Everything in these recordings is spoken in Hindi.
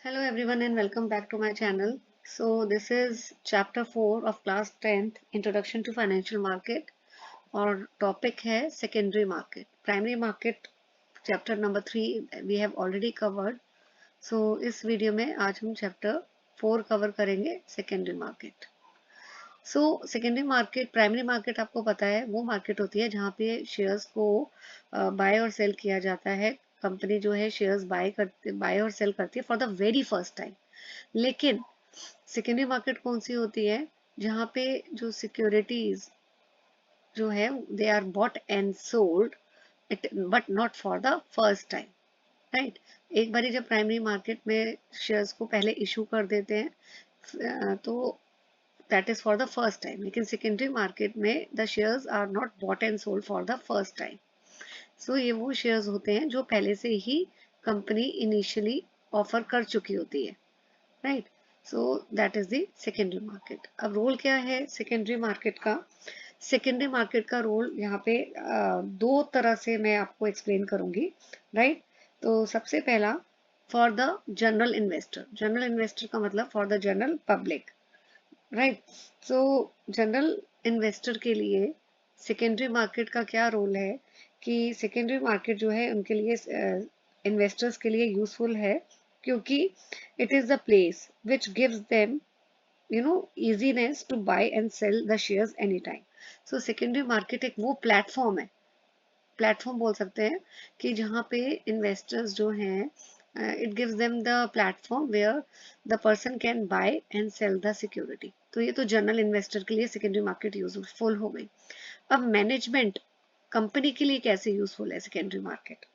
Hello everyone and welcome back to my channel. So this is chapter 4 of class 10th Introduction to Financial Market और टॉपिक है secondary market. Primary market chapter number 3 we have already covered. So इस वीडियो में आज हम chapter 4 कवर करेंगे secondary market. सो सेकेंडरी मार्केट प्राइमरी मार्केट आपको पता है वो मार्केट होती है जहाँ पे शेयर्स को बाय और सेल किया जाता है. कंपनी जो है शेयर्स बाय और सेल करती है for the very first time. लेकिन सेकेंडरी मार्केट कौन सी होती है जहाँ पे जो सिक्योरिटीज जो है they are bought and sold it but not for the first time. Right. एक बारी जब प्राइमरी मार्केट में शेयर्स को पहले इशू कर देते हैं तो that is for the first time. लेकिन secondary market में the shares are not bought and sold for the first time. So ये वो shares होते हैं जो पहले से ही company initially offer कर चुकी होती है. Right. So that is the secondary market. अब रोल क्या है secondary market का? secondary market का रोल यहाँ पे दो तरह से मैं आपको explain करूंगी. Right. तो सबसे पहला for the general investor. General investor का मतलब for the general public. Right. So general investor के लिए सेकेंडरी मार्केट का क्या रोल है कि सेकेंडरी मार्केट जो है उनके लिए इन्वेस्टर्स के लिए यूजफुल है क्योंकि it is the place which gives them easiness to buy and sell the shares any time. So secondary market एक वो प्लेटफॉर्म है, प्लेटफॉर्म बोल सकते हैं कि जहाँ पे इन्वेस्टर्स जो हैं it gives them the platform where the person can buy and sell the security. तो ये तो जनरल इन्वेस्टर के लिए सेकेंडरी मार्केट यूजफुल हो गई. अब मैनेजमेंट कंपनी के लिए कैसे यूजफुल है सेकेंडरी मार्केट?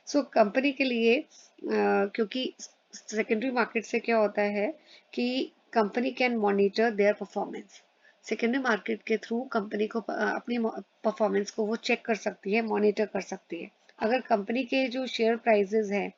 सो कंपनी के लिए क्योंकि सेकेंडरी मार्केट से क्या होता है कि company can monitor their performance. Secondary market के थ्रू कंपनी को अपनी परफॉर्मेंस को वो चेक कर सकती है, मॉनिटर कर सकती है. अगर कंपनी के जो शेयर प्राइजेस हैं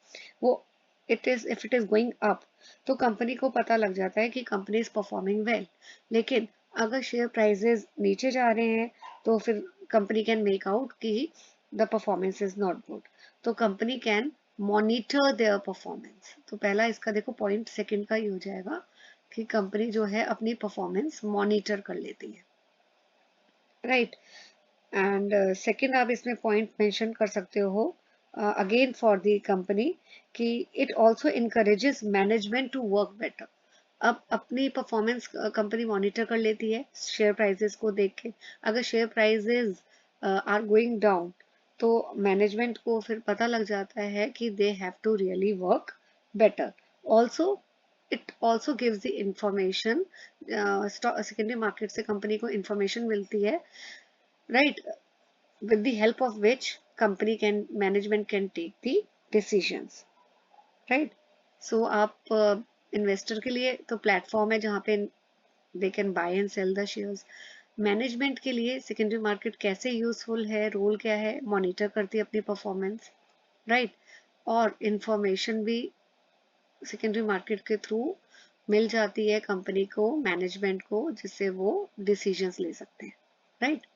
वो if it is going up तो कंपनी को पता लग जाता है कि कंपनी इज परफॉर्मिंग वेल. लेकिन अगर शेयर प्राइजेस नीचे जा रहे हैं तो फिर कंपनी कैन मेक आउट कि the performance is not good. तो company can monitor their performance. तो पहला इसका देखो पॉइंट सेकंड का ही हो जाएगा कि कंपनी जो है अपनी परफॉर्मेंस मॉनिटर कर लेती है. राइट. एंड सेकंड आप इसमें पॉइंट मेंशन कर सकते हो अगेन फॉर द कंपनी कि it also encourages management to work better. अब अपनी परफॉर्मेंस कंपनी मॉनिटर कर लेती है शेयर प्राइसेस को देख के. अगर share prices are going down तो मैनेजमेंट को फिर पता लग जाता है कि they have to really work better. Also it also gives the information. Secondary market से कंपनी को इंफॉर्मेशन मिलती है, right, with the help of which management can take the decisions. right. so आप इन्वेस्टर के लिए तो प्लेटफॉर्म है जहाँ पे they can buy and sell the shares. Management के लिए सेकेंडरी मार्केट कैसे यूजफुल है, रोल क्या है, मॉनिटर करती है अपनी परफॉर्मेंस. राइट. और इंफॉर्मेशन भी सेकेंडरी मार्केट के थ्रू मिल जाती है कंपनी को, मैनेजमेंट को, जिससे वो डिसीजंस ले सकते हैं. Right.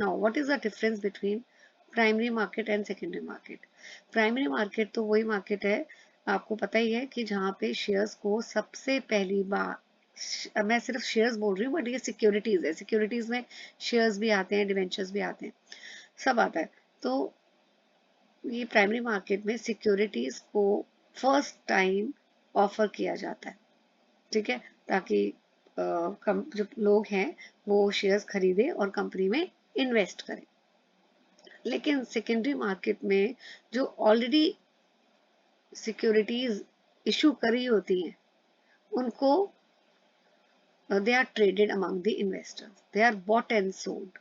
Now, what is the difference between primary market and secondary market? Primary market तो वही मार्केट है, आपको पता ही है कि जहाँ पे शेयर्स को सबसे पहली बार, मैं सिर्फ शेयर्स बोल रही हूँ बट ये सिक्योरिटीज है. सिक्योरिटीज में शेयर्स भी आते हैं, डिवेंचर्स भी आते हैं, सब आता है. तो ये प्राइमरी मार्केट में सिक्योरिटीज को फर्स्ट टाइम ऑफर किया जाता है. ठीक है, ताकि जो लोग हैं वो शेयर्स खरीदे और कंपनी में इन्वेस्ट करें. लेकिन सेकेंडरी मार्केट में जो ऑलरेडी सिक्योरिटीज इशू करी होती हैं उनको they are traded among the investors, they are bought and sold.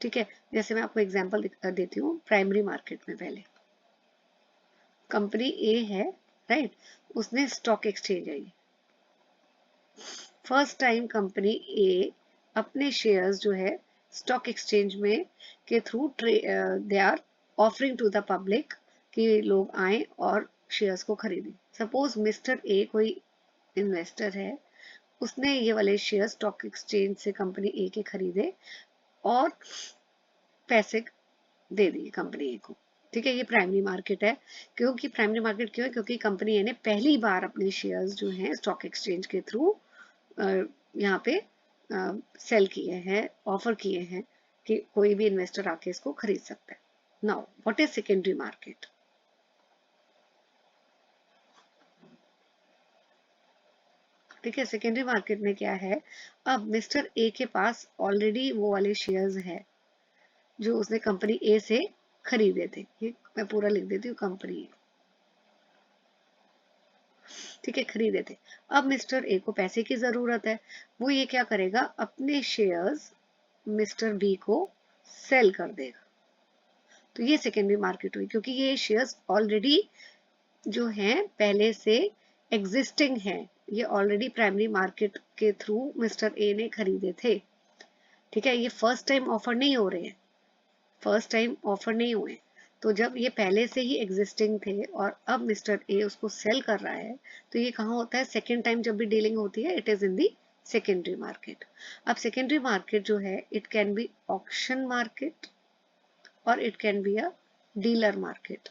ठीक है, जैसे मैं आपको एग्जांपल देती हूँ. प्राइमरी मार्केट में पहले कंपनी ए है, राइट, उसने स्टॉक एक्सचेंज है. फर्स्ट टाइम कंपनी ए अपने शेयर्स जो है स्टॉक एक्सचेंज में के through they are offering to the public कि लोग आए और शेयर्स को खरीदें. सपोज मिस्टर ए कोई इन्वेस्टर है, उसने ये वाले शेयर स्टॉक एक्सचेंज से कंपनी ए के खरीदे और पैसे दे दिए कंपनी ए को. ठीक है, ये प्राइमरी मार्केट है। क्योंकि प्राइमरी मार्केट क्यों है? क्योंकि कंपनी ए ने पहली बार अपने शेयर्स जो हैं स्टॉक एक्सचेंज के थ्रू यहाँ पे सेल किए हैं, ऑफर किए हैं कि कोई भी इन्वेस्टर आके इसको खरीद सकता है। Now what is secondary market? ठीक है, सेकेंडरी मार्केट में क्या है, अब मिस्टर ए के पास ऑलरेडी वो वाले शेयर्स है जो उसने कंपनी ए से खरीदे थे। ये मैं पूरा लिख देती हूँ, कंपनी ए, ठीक है, खरीदे थे। अब मिस्टर ए को पैसे की जरूरत है, वो ये क्या करेगा, अपने शेयर्स मिस्टर बी को सेल कर देगा। तो ये सेकेंडरी मार्केट हुई, क्योंकि ये शेयर्स ऑलरेडी जो हैं पहले से एग्जिस्टिंग हैं, ये ऑलरेडी प्राइमरी मार्केट के थ्रू मिस्टर ए ने खरीदे थे। ठीक है, ये फर्स्ट टाइम ऑफर नहीं हो रहे हैं, फर्स्ट टाइम ऑफर नहीं हुए। तो जब ये पहले से ही एग्जिस्टिंग थे और अब मिस्टर ए उसको सेल कर रहा है, तो ये कहाँ होता है, सेकेंड टाइम जब भी डीलिंग होती है, it is in the secondary market. अब सेकेंडरी मार्केट जो है, it can be auction market और it can be a dealer market,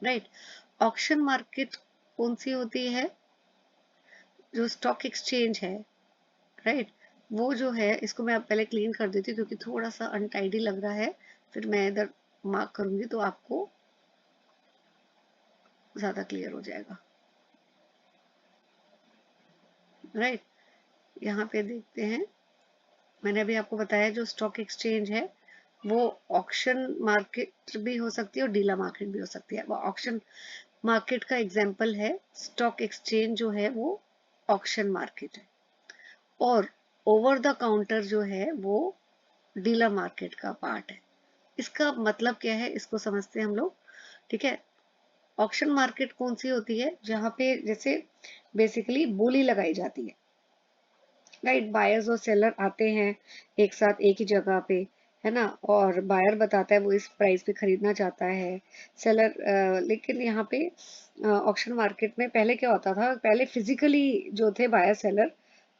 right. Auction market कौन सी होती है, जो स्टॉक एक्सचेंज है, राइट, वो जो है, इसको मैं पहले क्लीन कर देती हूँ क्योंकि थोड़ा सा अनटाइडी लग रहा है, फिर मैं इधर मार्क करूंगी तो आपको ज्यादा क्लियर हो जाएगा, राइट। यहाँ पे देखते हैं, मैंने अभी आपको बताया जो स्टॉक एक्सचेंज है वो ऑक्शन मार्केट भी हो सकती है और डीलर मार्केट भी हो सकती है। वो ऑक्शन मार्केट का एग्जाम्पल है, स्टॉक एक्सचेंज जो है वो ऑक्शन मार्केट है, और ओवर द काउंटर जो है वो डीलर मार्केट का पार्ट है। इसका मतलब क्या है, इसको समझते हैं हम लोग। ठीक है, ऑक्शन मार्केट कौन सी होती है, जहां पे जैसे बेसिकली बोली लगाई जाती है, राइट। बायर्स और सेलर आते हैं एक साथ एक ही जगह पे, है ना, और बायर बताता है वो इस प्राइस पे खरीदना चाहता है, सेलर लेकिन यहाँ पे ऑक्शन मार्केट में पहले क्या होता था, पहले फिजिकली जो थे बायर सेलर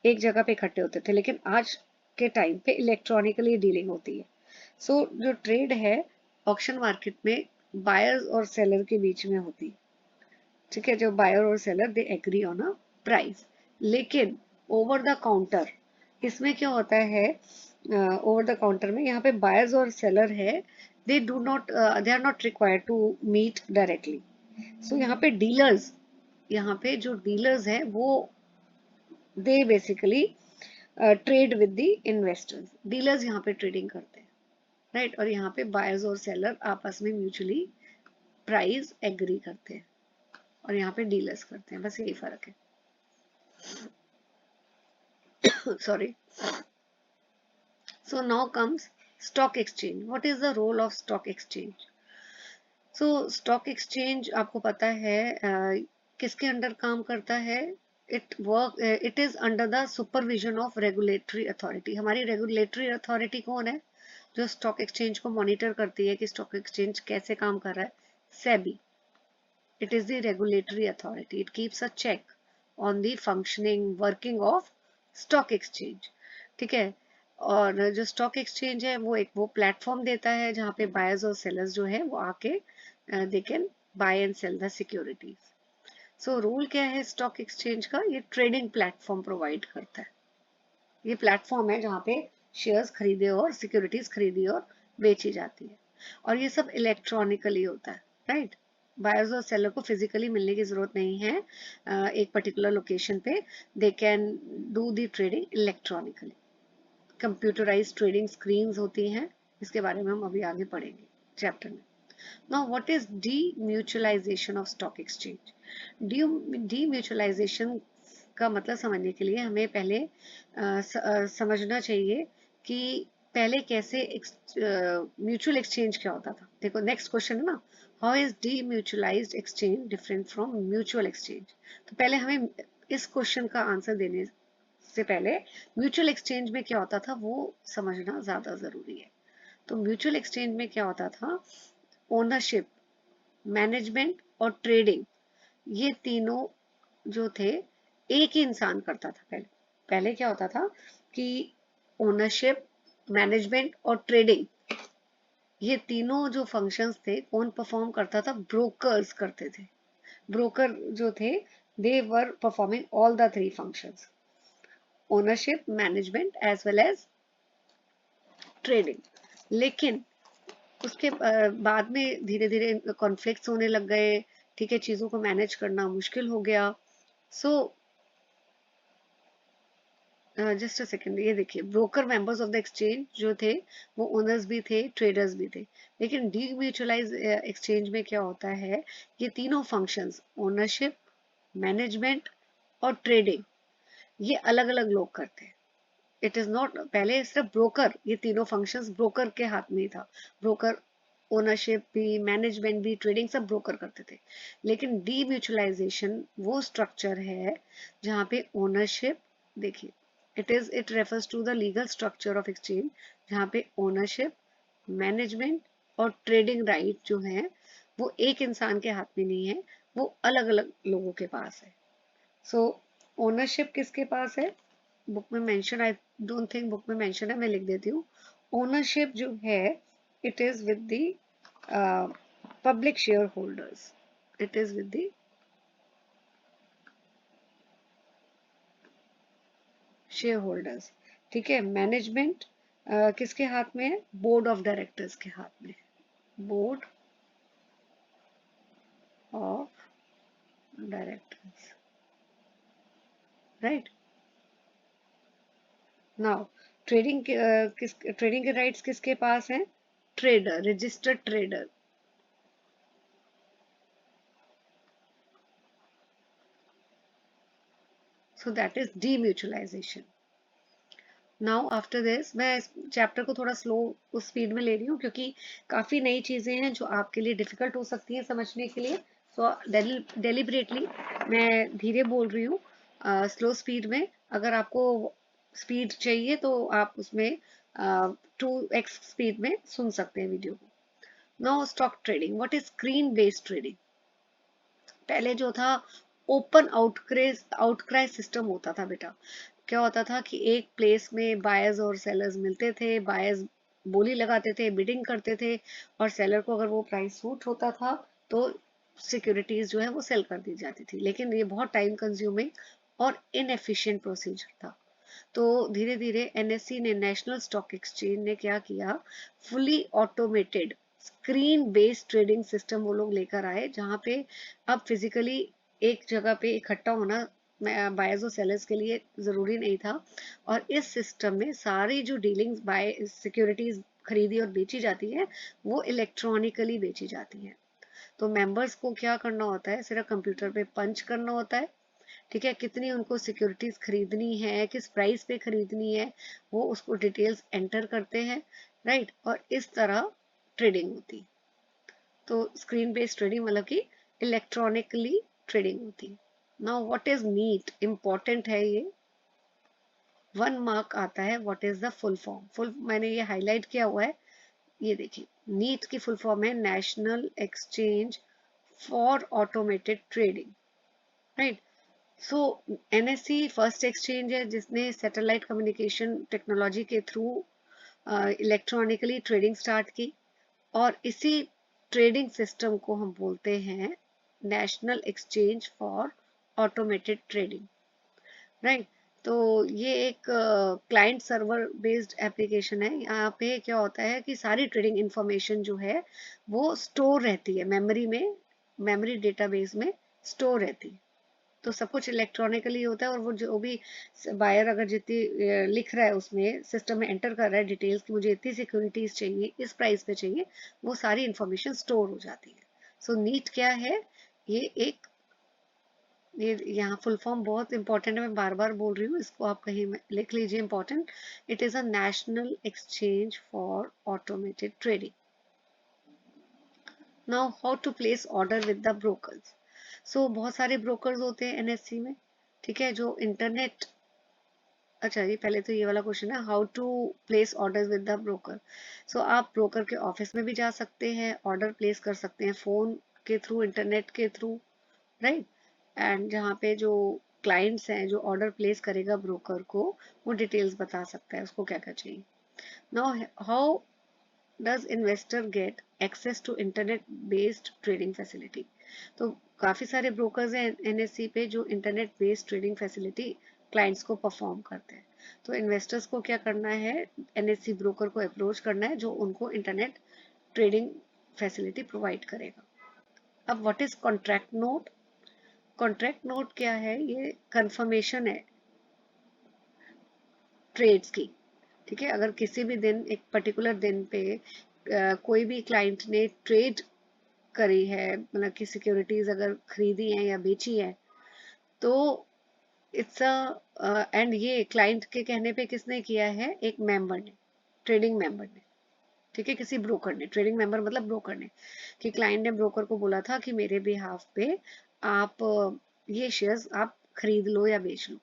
एक जगह पे इकट्ठे होते थे, लेकिन आज के टाइम पे इलेक्ट्रॉनिकली डीलिंग होती है। सो जो ट्रेड है ऑक्शन मार्केट में बायर्स और सेलर के बीच में होती है। ठीक है, जो बायर और seller they agree on a price. लेकिन ओवर द काउंटर इसमें क्या होता है, ओवर द काउंटर में यहाँ पे बायर्स और सेलर है, they are not required to meet directly. So यहाँ पे डीलर्स, यहाँ पे जो डीलर्स है वो they basically trade with the investors, dealers यहाँ पे ट्रेडिंग करते हैं, राइट। और यहाँ पे बायर्स और सेलर आपस में म्यूचुअली प्राइस एग्री करते हैं, और यहाँ पे डीलर्स करते हैं, बस यही फर्क है। Sorry. So now comes stock exchange. What is the role of stock exchange? So stock exchange आपको पता है किसके अंडर काम करता है, it is under the supervision of regulatory authority. हमारी रेगुलेटरी अथॉरिटी कौन है, जो स्टॉक एक्सचेंज को मॉनिटर करती है कि स्टॉक एक्सचेंज कैसे काम कर रहा है, SEBI. It is the regulatory authority. It keeps a check on the functioning, working of stock exchange. ठीक है, और जो स्टॉक एक्सचेंज है वो प्लेटफॉर्म देता है जहाँ पे बायर्स और सेलर्स जो है वो आके they can buy and sell the securities. So rule क्या है स्टॉक एक्सचेंज का, ये ट्रेडिंग प्लेटफॉर्म प्रोवाइड करता है। ये प्लेटफॉर्म है जहाँ पे शेयर्स खरीदे और सिक्योरिटीज खरीदी और बेची जाती है, और ये सब इलेक्ट्रॉनिकली होता है, राइट। बायर्स और सेलर को फिजिकली मिलने की जरूरत नहीं है एक पर्टिकुलर लोकेशन पे, they can do the trading electronically. Computerised trading screens होती हैं, इसके बारे में हम अभी आगे पढ़ेंगे चैप्टर में। Now what is demutualization of stock exchange? Demutualization का मतलब समझने के लिए हमें पहले समझना चाहिए कि पहले कैसे म्यूचुअल एक्सचेंज क्या होता था। देखो नेक्स्ट क्वेश्चन है ना, how is demutualized exchange different from mutual exchange. तो पहले हमें इस क्वेश्चन का आंसर देने से पहले म्यूचुअल एक्सचेंज में क्या होता था वो समझना ज्यादा जरूरी है। तो म्यूचुअल एक्सचेंज में क्या होता था, ओनरशिप, मैनेजमेंट और ट्रेडिंग, ये तीनों जो थे एक ही इंसान करता था। पहले पहले क्या होता था कि ओनरशिप, मैनेजमेंट और ट्रेडिंग ये तीनों जो फंक्शंस थे कौन परफॉर्म करता था? ब्रोकर्स करते थे। ब्रोकर जो थे they were performing all the three functions, ownership, management as well as trading. लेकिन उसके बाद में धीरे धीरे कॉन्फ्लिक्ट्स होने लग गए, ठीक है, चीजों को मैनेज करना मुश्किल हो गया। सो जस्ट अ सेकंड, ये देखिए, broker members of the exchange जो थे वो ओनर्स भी थे, ट्रेडर्स भी थे। लेकिन डीम्यूचुअलाइज एक्सचेंज में क्या होता है, ये तीनों फंक्शंस, ओनरशिप, मैनेजमेंट और ट्रेडिंग, ये अलग अलग लोग करते हैं। इट इज नॉट, पहले सिर्फ ब्रोकर, ये तीनों फंक्शंस ब्रोकर के हाथ में ही था। ब्रोकर, ओनरशिप भी, मैनेजमेंट भी, ट्रेडिंग सब ब्रोकर करते थे। लेकिन डीम्यूचुअलाइजेशन वो स्ट्रक्चर है जहाँ पे ओनरशिप, देखिए, it refers to the legal structure of exchange, जहाँ पे ओनरशिप, मैनेजमेंट और ट्रेडिंग राइट जो है वो एक इंसान के हाथ में नहीं है, वो अलग अलग लोगों के पास है। सो ओनरशिप किसके पास है? बुक में mention, I don't think book में मेंशन है, मैं लिख देती हूँ। ओनरशिप जो है it is with the public share holders, it is with the share holders, ठीक है। मैनेजमेंट किसके हाथ में है? बोर्ड ऑफ डायरेक्टर्स के हाथ में, board of directors, right. Now trading trading के राइट्स किसके पास है? Trader, registered trader. So that is demutualization. Now after this, मैं इस चैप्टर को थोड़ा स्लो उस स्पीड में ले रही हूँ क्योंकि काफ़ी नई चीज़ें हैं जो आपके लिए डिफ़िकल्ट हो सकती हैं समझने के लिए। सो डेलिबरेटली मैं धीरे बोल रही हूँ, स्लो स्पीड में। अगर आपको स्पीड चाहिए तो आप उसमें 2x स्पीड में सुन सकते हैं वीडियो को। Now stock trading, what is screen based trading? पहले जो था ओपन आउटक्राई सिस्टम होता था बेटा। क्या होता था कि एक प्लेस में बायर्स और सेलर्स मिलते थे, बायर्स बोली लगाते थे, बिडिंग करते थे, और सेलर को अगर वो प्राइस सूट होता था तो सिक्योरिटीज जो है वो सेल कर दी जाती थी। लेकिन ये बहुत टाइम कंज्यूमिंग और इनएफिशिएंट प्रोसीजर था। तो धीरे धीरे एनएससी ने, नेशनल स्टॉक एक्सचेंज ने क्या किया, fully automated screen based trading system वो लोग लेकर आए, जहाँ पे अब फिजिकली एक जगह पे इकट्ठा होना बायर्स और सेलर्स के लिए जरूरी नहीं था। और इस सिस्टम में सारी जो डीलिंग्स, बाय सिक्योरिटीज खरीदी और बेची जाती है वो इलेक्ट्रॉनिकली बेची जाती है। तो मेंबर्स को क्या करना होता है, सिर्फ कंप्यूटर पे पंच करना होता है, ठीक है, कितनी उनको सिक्योरिटीज खरीदनी है, किस प्राइस पे खरीदनी है, वो उसको डिटेल्स एंटर करते हैं, राइट। और इस तरह ट्रेडिंग होती। तो स्क्रीन बेस्ड ट्रेडिंग मतलब कि इलेक्ट्रॉनिकली ट्रेडिंग होती। Now what is NEAT, important है ये, 1 मार्क आता है। What is the full form? Full मैंने ये हाईलाइट किया हुआ है, ये देखिए, नीट की फुल फॉर्म है national exchange for automated trading, right. So NSC first exchange है जिसने सैटेलाइट कम्युनिकेशन टेक्नोलॉजी के थ्रू इलेक्ट्रॉनिकली ट्रेडिंग स्टार्ट की। और इसी ट्रेडिंग सिस्टम को हम बोलते हैं national exchange for automated trading, right. तो ये एक क्लाइंट सर्वर बेस्ड एप्लीकेशन है। यहाँ पे क्या होता है कि सारी ट्रेडिंग इंफॉर्मेशन जो है वो स्टोर रहती है मेमोरी में, मेमोरी डेटाबेस में स्टोर रहती है। तो सब कुछ इलेक्ट्रॉनिकली होता है, और वो जो भी बायर अगर जितनी लिख रहा है उसमें सिस्टम में एंटर कर रहा है डिटेल्स की, मुझे इतनी सिक्योरिटीज चाहिए, इस प्राइस पे चाहिए, वो सारी इंफॉर्मेशन स्टोर हो जाती है। सो नीट क्या है, ये एक, ये यहाँ फुल फॉर्म बहुत इंपॉर्टेंट है, मैं बार बार बोल रही हूँ, इसको आप कहीं लिख लीजिए, important. It is a national exchange for automated trading. Now how to place order with the brokers. So बहुत सारे ब्रोकर्स होते हैं एनएससी में, ठीक है, जो इंटरनेट, अच्छा ये पहले तो ये वाला क्वेश्चन है, how to place order with the broker. So आप ब्रोकर के ऑफिस में भी जा सकते हैं, ऑर्डर प्लेस कर सकते हैं फोन के थ्रू, इंटरनेट के थ्रू, राइट। एंड जहाँ पे जो क्लाइंट्स हैं, जो ऑर्डर प्लेस करेगा ब्रोकर को, वो डिटेल्स बता सकता है उसको क्या क्या चाहिए। Now how does investor get access to internet based trading facility? तो काफी सारे ब्रोकर्स हैं एनएससी पे जो internet based trading facility clients को परफॉर्म करते हैं। तो इन्वेस्टर्स को क्या करना है, एनएससी ब्रोकर को अप्रोच करना है जो उनको इंटरनेट ट्रेडिंग फैसिलिटी प्रोवाइड करेगा। अब what is contract note? Contract note क्या है? ये कंफर्मेशन है ट्रेड्स की। ठीक है, अगर किसी भी दिन एक पर्टिकुलर दिन पे कोई भी क्लाइंट ने ट्रेड करी है, मतलब कि सिक्योरिटीज अगर खरीदी है या बेची है, तो इट्स अ एंड ये क्लाइंट के कहने पे किसने किया है? एक मेंबर ने, ट्रेडिंग मेंबर ने। ठीक है, किसी ब्रोकर ने, ट्रेडिंग मेंबर मतलब ब्रोकर ने, कि क्लाइंट ने ब्रोकर को बोला था कि मेरे बिहाफ पे आप ये शेयर्स आप खरीद लो या बेच लो।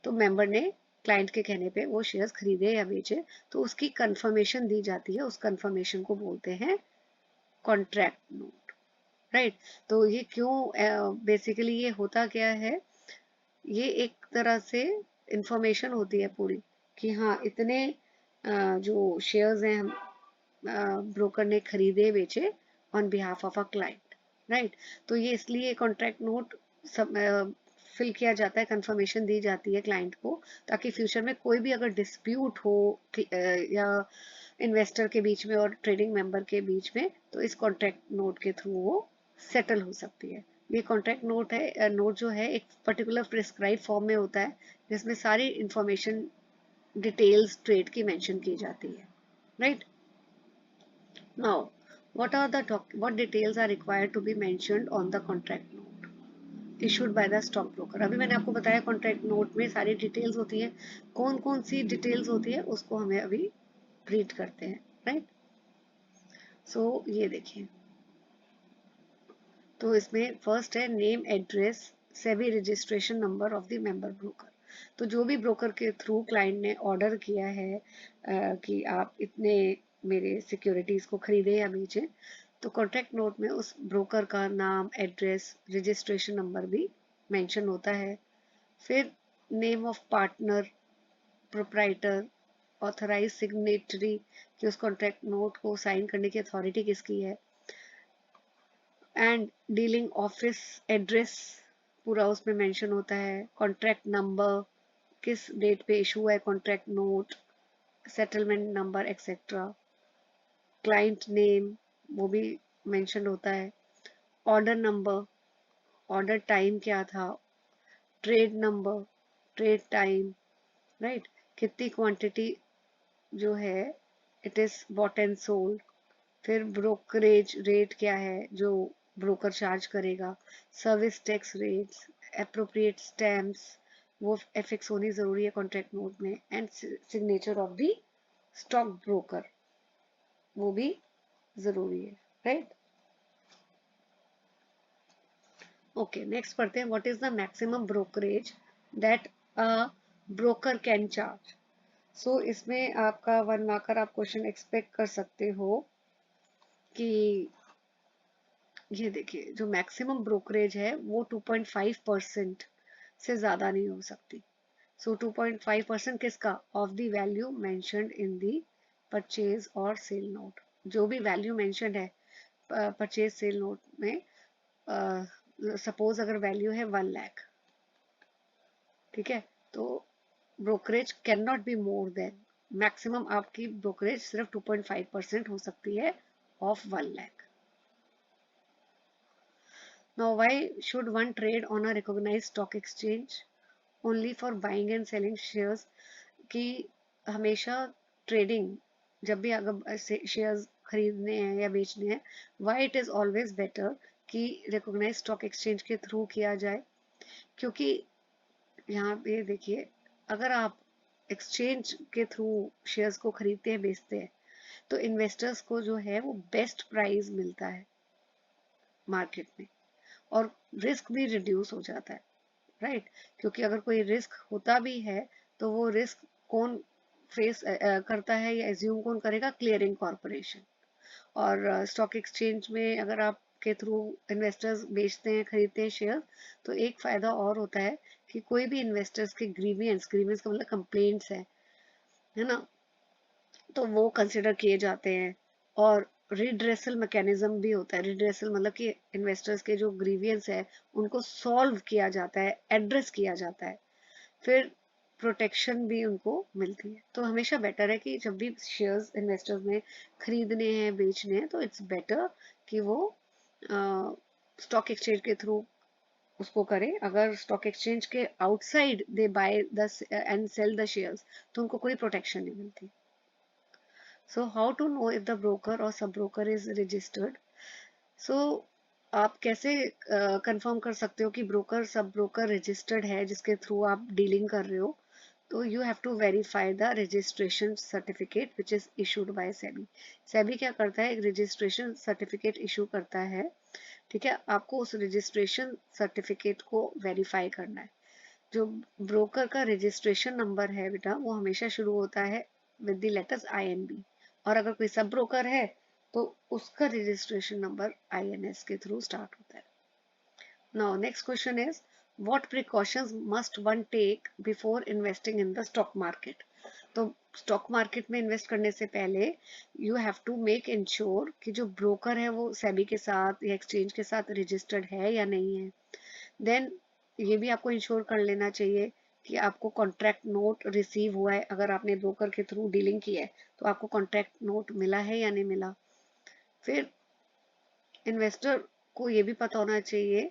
तो मेंबर ने क्लाइंट के कहने पे वो शेयर्स खरीदे या बेचे, तो उसकी कंफर्मेशन दी जाती है। उस कंफर्मेशन को बोलते हैं कॉन्ट्रैक्ट नोट, राइट? तो ये क्यों, बेसिकली ये होता क्या है, ये एक तरह से इंफॉर्मेशन होती है पूरी कि हाँ इतने जो शेयर्स हैं हम ब्रोकर ने खरीदे बेचे on behalf of a client, right? तो ये इसलिए कॉन्ट्रैक्ट नोट सब फिल किया जाता है, कंफर्मेशन दी जाती है क्लाइंट को, ताकि फ्यूचर में कोई भी अगर डिस्प्यूट हो या इन्वेस्टर के बीच में और ट्रेडिंग मेंबर के बीच में, तो इस कॉन्ट्रैक्ट नोट के थ्रू वो सेटल हो सकती है। ये कॉन्ट्रैक्ट नोट है, नोट जो है एक पर्टिकुलर प्रिस्क्राइब फॉर्म में होता है, जिसमें सारी इंफॉर्मेशन डिटेल्स ट्रेड की मेंशन की जाती है, right? Now, what details are required to be mentioned on the contract note issued by the stock broker? अभी मैंने आपको बताया कॉन्ट्रैक्ट नोट में सारी डिटेल्स होती है। कौन कौन सी डिटेल्स होती है उसको हमें अभी रीड करते हैं, राइट? सो ये देखिए, तो इसमें फर्स्ट है name, address, SEBI registration number of the member broker. तो जो भी ब्रोकर के थ्रू क्लाइंट ने ऑर्डर किया है कि आप इतने मेरे सिक्योरिटीज को खरीदे या बेचे, तो कॉन्ट्रैक्ट नोट में उस ब्रोकर का नाम, एड्रेस, रजिस्ट्रेशन नंबर भी मेंशन होता है। फिर name of partner, proprietor, authorise signatory, कि उस कॉन्ट्रैक्ट नोट को साइन करने की अथॉरिटी किसकी है, एंड डीलिंग ऑफिस एड्रेस पूरा उसमें मेंशन होता है। कॉन्ट्रैक्ट नंबर, किस डेट पे इशू है contract note, settlement number etcetera. Client name वो भी मेंशन होता है। ऑर्डर नंबर, ऑर्डर टाइम क्या था, trade number, trade time, right? कितनी क्वांटिटी जो है it is bought and sold. फिर ब्रोकरेज रेट क्या है जो ब्रोकर चार्ज करेगा, service tax rates, appropriate stamps, वो एफिक्स होनी जरूरी है कॉन्ट्रैक्ट नोट में, and signature of the stock broker वो भी जरूरी है, राइट? ओके, नेक्स्ट पढ़ते हैं, what is the maximum brokerage that a broker can charge? So इसमें आपका 1 मार्कर आप क्वेश्चन एक्सपेक्ट कर सकते हो कि ये देखिए जो मैक्सिमम ब्रोकरेज है वो 2.5% से ज्यादा नहीं हो सकती। सो 2.5% किसका? Of the value mentioned in the purchase और सेल नोट। जो भी वैल्यू मेंशन्ड है परचेज सेल नोट में, सपोज अगर वैल्यू है 1 लाख, ठीक है, तो brokerage can not be more than, maximum आपकी ब्रोकरेज सिर्फ 2.5% हो सकती है of 1 lakh. Now, why should one trade on a recognized stock exchange only for buying and selling shares? कि हमेशा ट्रेडिंग जब भी अगर शेयर्स खरीदने हैं या बेचने हैं, why it is always better कि रिकॉग्नाइज स्टॉक एक्सचेंज के थ्रू किया जाए? क्योंकि यहाँ पे देखिए, अगर आप एक्सचेंज के थ्रू शेयर्स को खरीदते हैं बेचते हैं, तो इन्वेस्टर्स को जो है वो बेस्ट प्राइस मिलता है मार्केट में, और रिस्क भी रिड्यूस हो जाता है, राइट? क्योंकि अगर कोई रिस्क होता भी है तो वो रिस्क कौन फेस करता है या एज्यूम कौन करेगा? Clearing corporation. और स्टॉक एक्सचेंज में अगर आप के थ्रू इन्वेस्टर्स बेचते हैं खरीदते हैं शेयर, तो एक फायदा और होता है कि कोई भी इन्वेस्टर्स के ग्रीवियंस, ग्रीवियंस का मतलब कंप्लेंट्स है ना, तो वो कंसिडर किए जाते हैं और रिड्रेसल मैकेनिज्म भी होता है। रिड्रेसल मतलब कि इन्वेस्टर्स के जो ग्रीवियंस है उनको सॉल्व किया जाता है, एड्रेस किया जाता है, फिर प्रोटेक्शन भी उनको मिलती है। तो हमेशा बेटर है कि जब भी शेयर्स इन्वेस्टर्स ने खरीदने हैं, बेचने हैं, तो इट्स बेटर कि वो स्टॉक एक्सचेंज के थ्रू उसको करें। अगर स्टॉक एक्सचेंज के outside they buy the and sell the shares, तो उनको कोई प्रोटेक्शन नहीं मिलती। So how to know if the broker और सब ब्रोकर इज रजिस्टर्ड? सो आप कैसे कंफर्म कर सकते हो कि ब्रोकर सब ब्रोकर रजिस्टर्ड है जिसके थ्रू आप डीलिंग कर रहे हो? तो you have to verify the registration certificate which is issued by SEBI. SEBI क्या करता है, एक रजिस्ट्रेशन सर्टिफिकेट इशू करता है, ठीक है। आपको उस रजिस्ट्रेशन सर्टिफिकेट को वेरीफाई करना है। जो ब्रोकर का रजिस्ट्रेशन नंबर है बेटा, वो हमेशा शुरू होता है विद द लेटर्स INB, और अगर कोई सब ब्रोकर है तो उसका रजिस्ट्रेशन नंबर INS के थ्रू स्टार्ट होता है। Now, next question is, what precautions must one take before investing in the stock market? तो स्टॉक मार्केट में इन्वेस्ट करने से पहले you have to make ensure कि जो ब्रोकर है वो सेबी के साथ या एक्सचेंज के साथ रजिस्टर्ड है या नहीं है। देन ये भी आपको इंश्योर कर लेना चाहिए कि आपको कॉन्ट्रैक्ट नोट रिसीव हुआ है। अगर आपने ब्रोकर के थ्रू डीलिंग की है तो आपको कॉन्ट्रैक्ट नोट मिला है या नहीं मिला। फिर इन्वेस्टर को ये भी पता होना चाहिए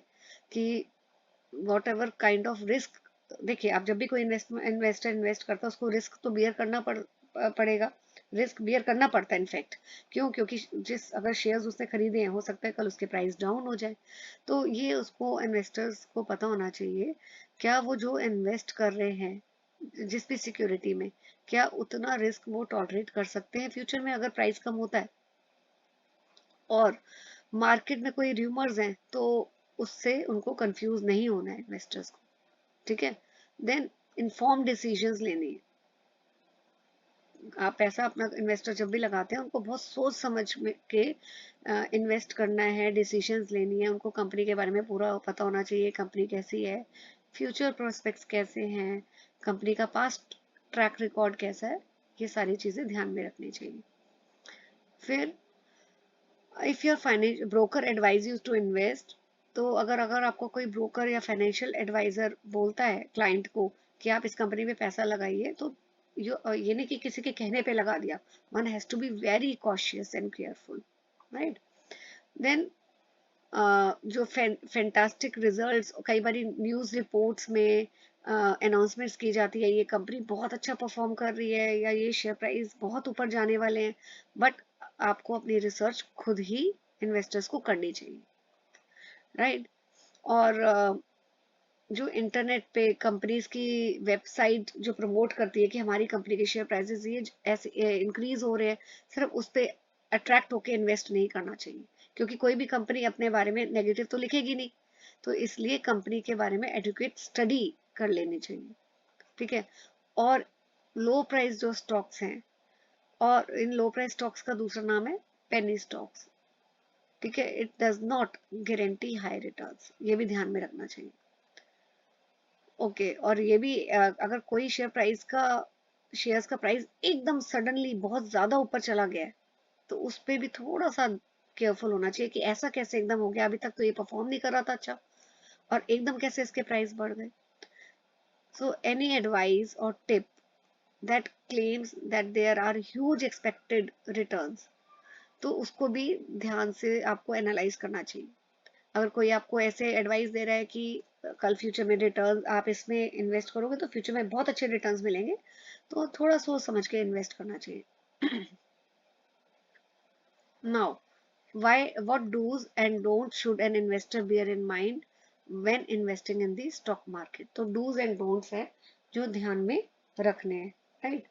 कि what ever kind of risk, देखिए आप जब भी कोई इन्वेस्टर इन्वेस्ट करता है उसको रिस्क तो बियर करना पड़ेगा, रिस्क बियर करना पड़ता है इनफैक्ट। क्यों? क्योंकि जिस अगर शेयर्स उसने खरीदे हैं, हो सकता है कल उसके प्राइस डाउन हो जाए। तो ये उसको इन्वेस्टर्स को पता होना चाहिए, क्या वो जो इन्वेस्ट कर रहे हैं जिस भी सिक्योरिटी में, क्या उतना रिस्क वो टॉलरेट कर सकते हैं फ्यूचर में अगर प्राइस कम होता है। और मार्केट में कोई र्यूमर्स हैं तो उससे उनको कंफ्यूज नहीं होना है इन्वेस्टर्स को, ठीक है। देन इन्फॉर्म डिसीजंस लेने हैं। आप पैसा अपना इन्वेस्टर जब भी लगाते हैं उनको बहुत सोच समझ के इन्वेस्ट करना है, डिसीजंस लेनी है, उनको कंपनी के बारे में पूरा पता होना चाहिए, कंपनी कैसी है, फ्यूचर प्रोस्पेक्ट्स कैसे हैं, कंपनी का पास्ट ट्रैक रिकॉर्ड कैसा है, ये सारी चीजें ध्यान में रखनी चाहिए। फिर if your financial broker advise you to invest, तो अगर अगर आपको कोई ब्रोकर या फाइनेंशियल एडवाइजर बोलता है क्लाइंट को कि आप इस कंपनी में पैसा लगाइए, तो ये नहीं कि किसी के कहने पे लगा दिया। One has to be very cautious and careful, right. Then जो फैंटास्टिक रिजल्ट्स कई बार न्यूज़ रिपोर्ट्स में अनाउंसमेंट्स की जाती है, ये कंपनी बहुत अच्छा परफॉर्म कर रही है या ये शेयर प्राइस बहुत ऊपर जाने वाले हैं, बट आपको अपनी रिसर्च खुद ही इन्वेस्टर्स को करनी चाहिए, राइट। और जो इंटरनेट पे कंपनीज की वेबसाइट जो प्रमोट करती है कि हमारी कंपनी के शेयर प्राइसेस ये ऐसे इंक्रीज हो रहे हैं, सिर्फ उस पे अट्रैक्ट होके इन्वेस्ट नहीं करना चाहिए, क्योंकि कोई भी कंपनी अपने बारे में नेगेटिव तो लिखेगी नहीं। तो इसलिए कंपनी के बारे में एडुकेट स्टडी कर लेनी चाहिए, ठीक है। और लो प्राइस जो स्टॉक्स हैं, और इन लो प्राइस स्टॉक्स का दूसरा नाम है पेनी स्टॉक्स, ठीक है। It does not guarantee high returns, ये भी ध्यान में रखना चाहिए। ओके, और ये भी अगर कोई शेयर्स का प्राइस एकदम सडनली बहुत ज्यादा ऊपर चला गया है, तो उस पे भी थोड़ा सा केयरफुल होना चाहिए कि ऐसा कैसे एकदम हो गया, अभी तक तो ये परफॉर्म नहीं कर रहा था अच्छा, और एकदम कैसे इसके प्राइस बढ़ गए। सो एनी एडवाइस और tip that claims that there are huge expected returns, तो उसको भी ध्यान से आपको एनालाइज करना चाहिए। अगर कोई आपको ऐसे एडवाइस दे रहा है कि कल फ्यूचर में रिटर्न आप इसमें इन्वेस्ट करोगे तो फ्यूचर में बहुत अच्छे रिटर्न्स मिलेंगे, तो थोड़ा सोच समझ के इन्वेस्ट करना चाहिए। Now, why what do's and don'ts should an investor bear in mind when investing in the stock market? तो do's and don'ts है जो ध्यान में रखने हैं, राइट।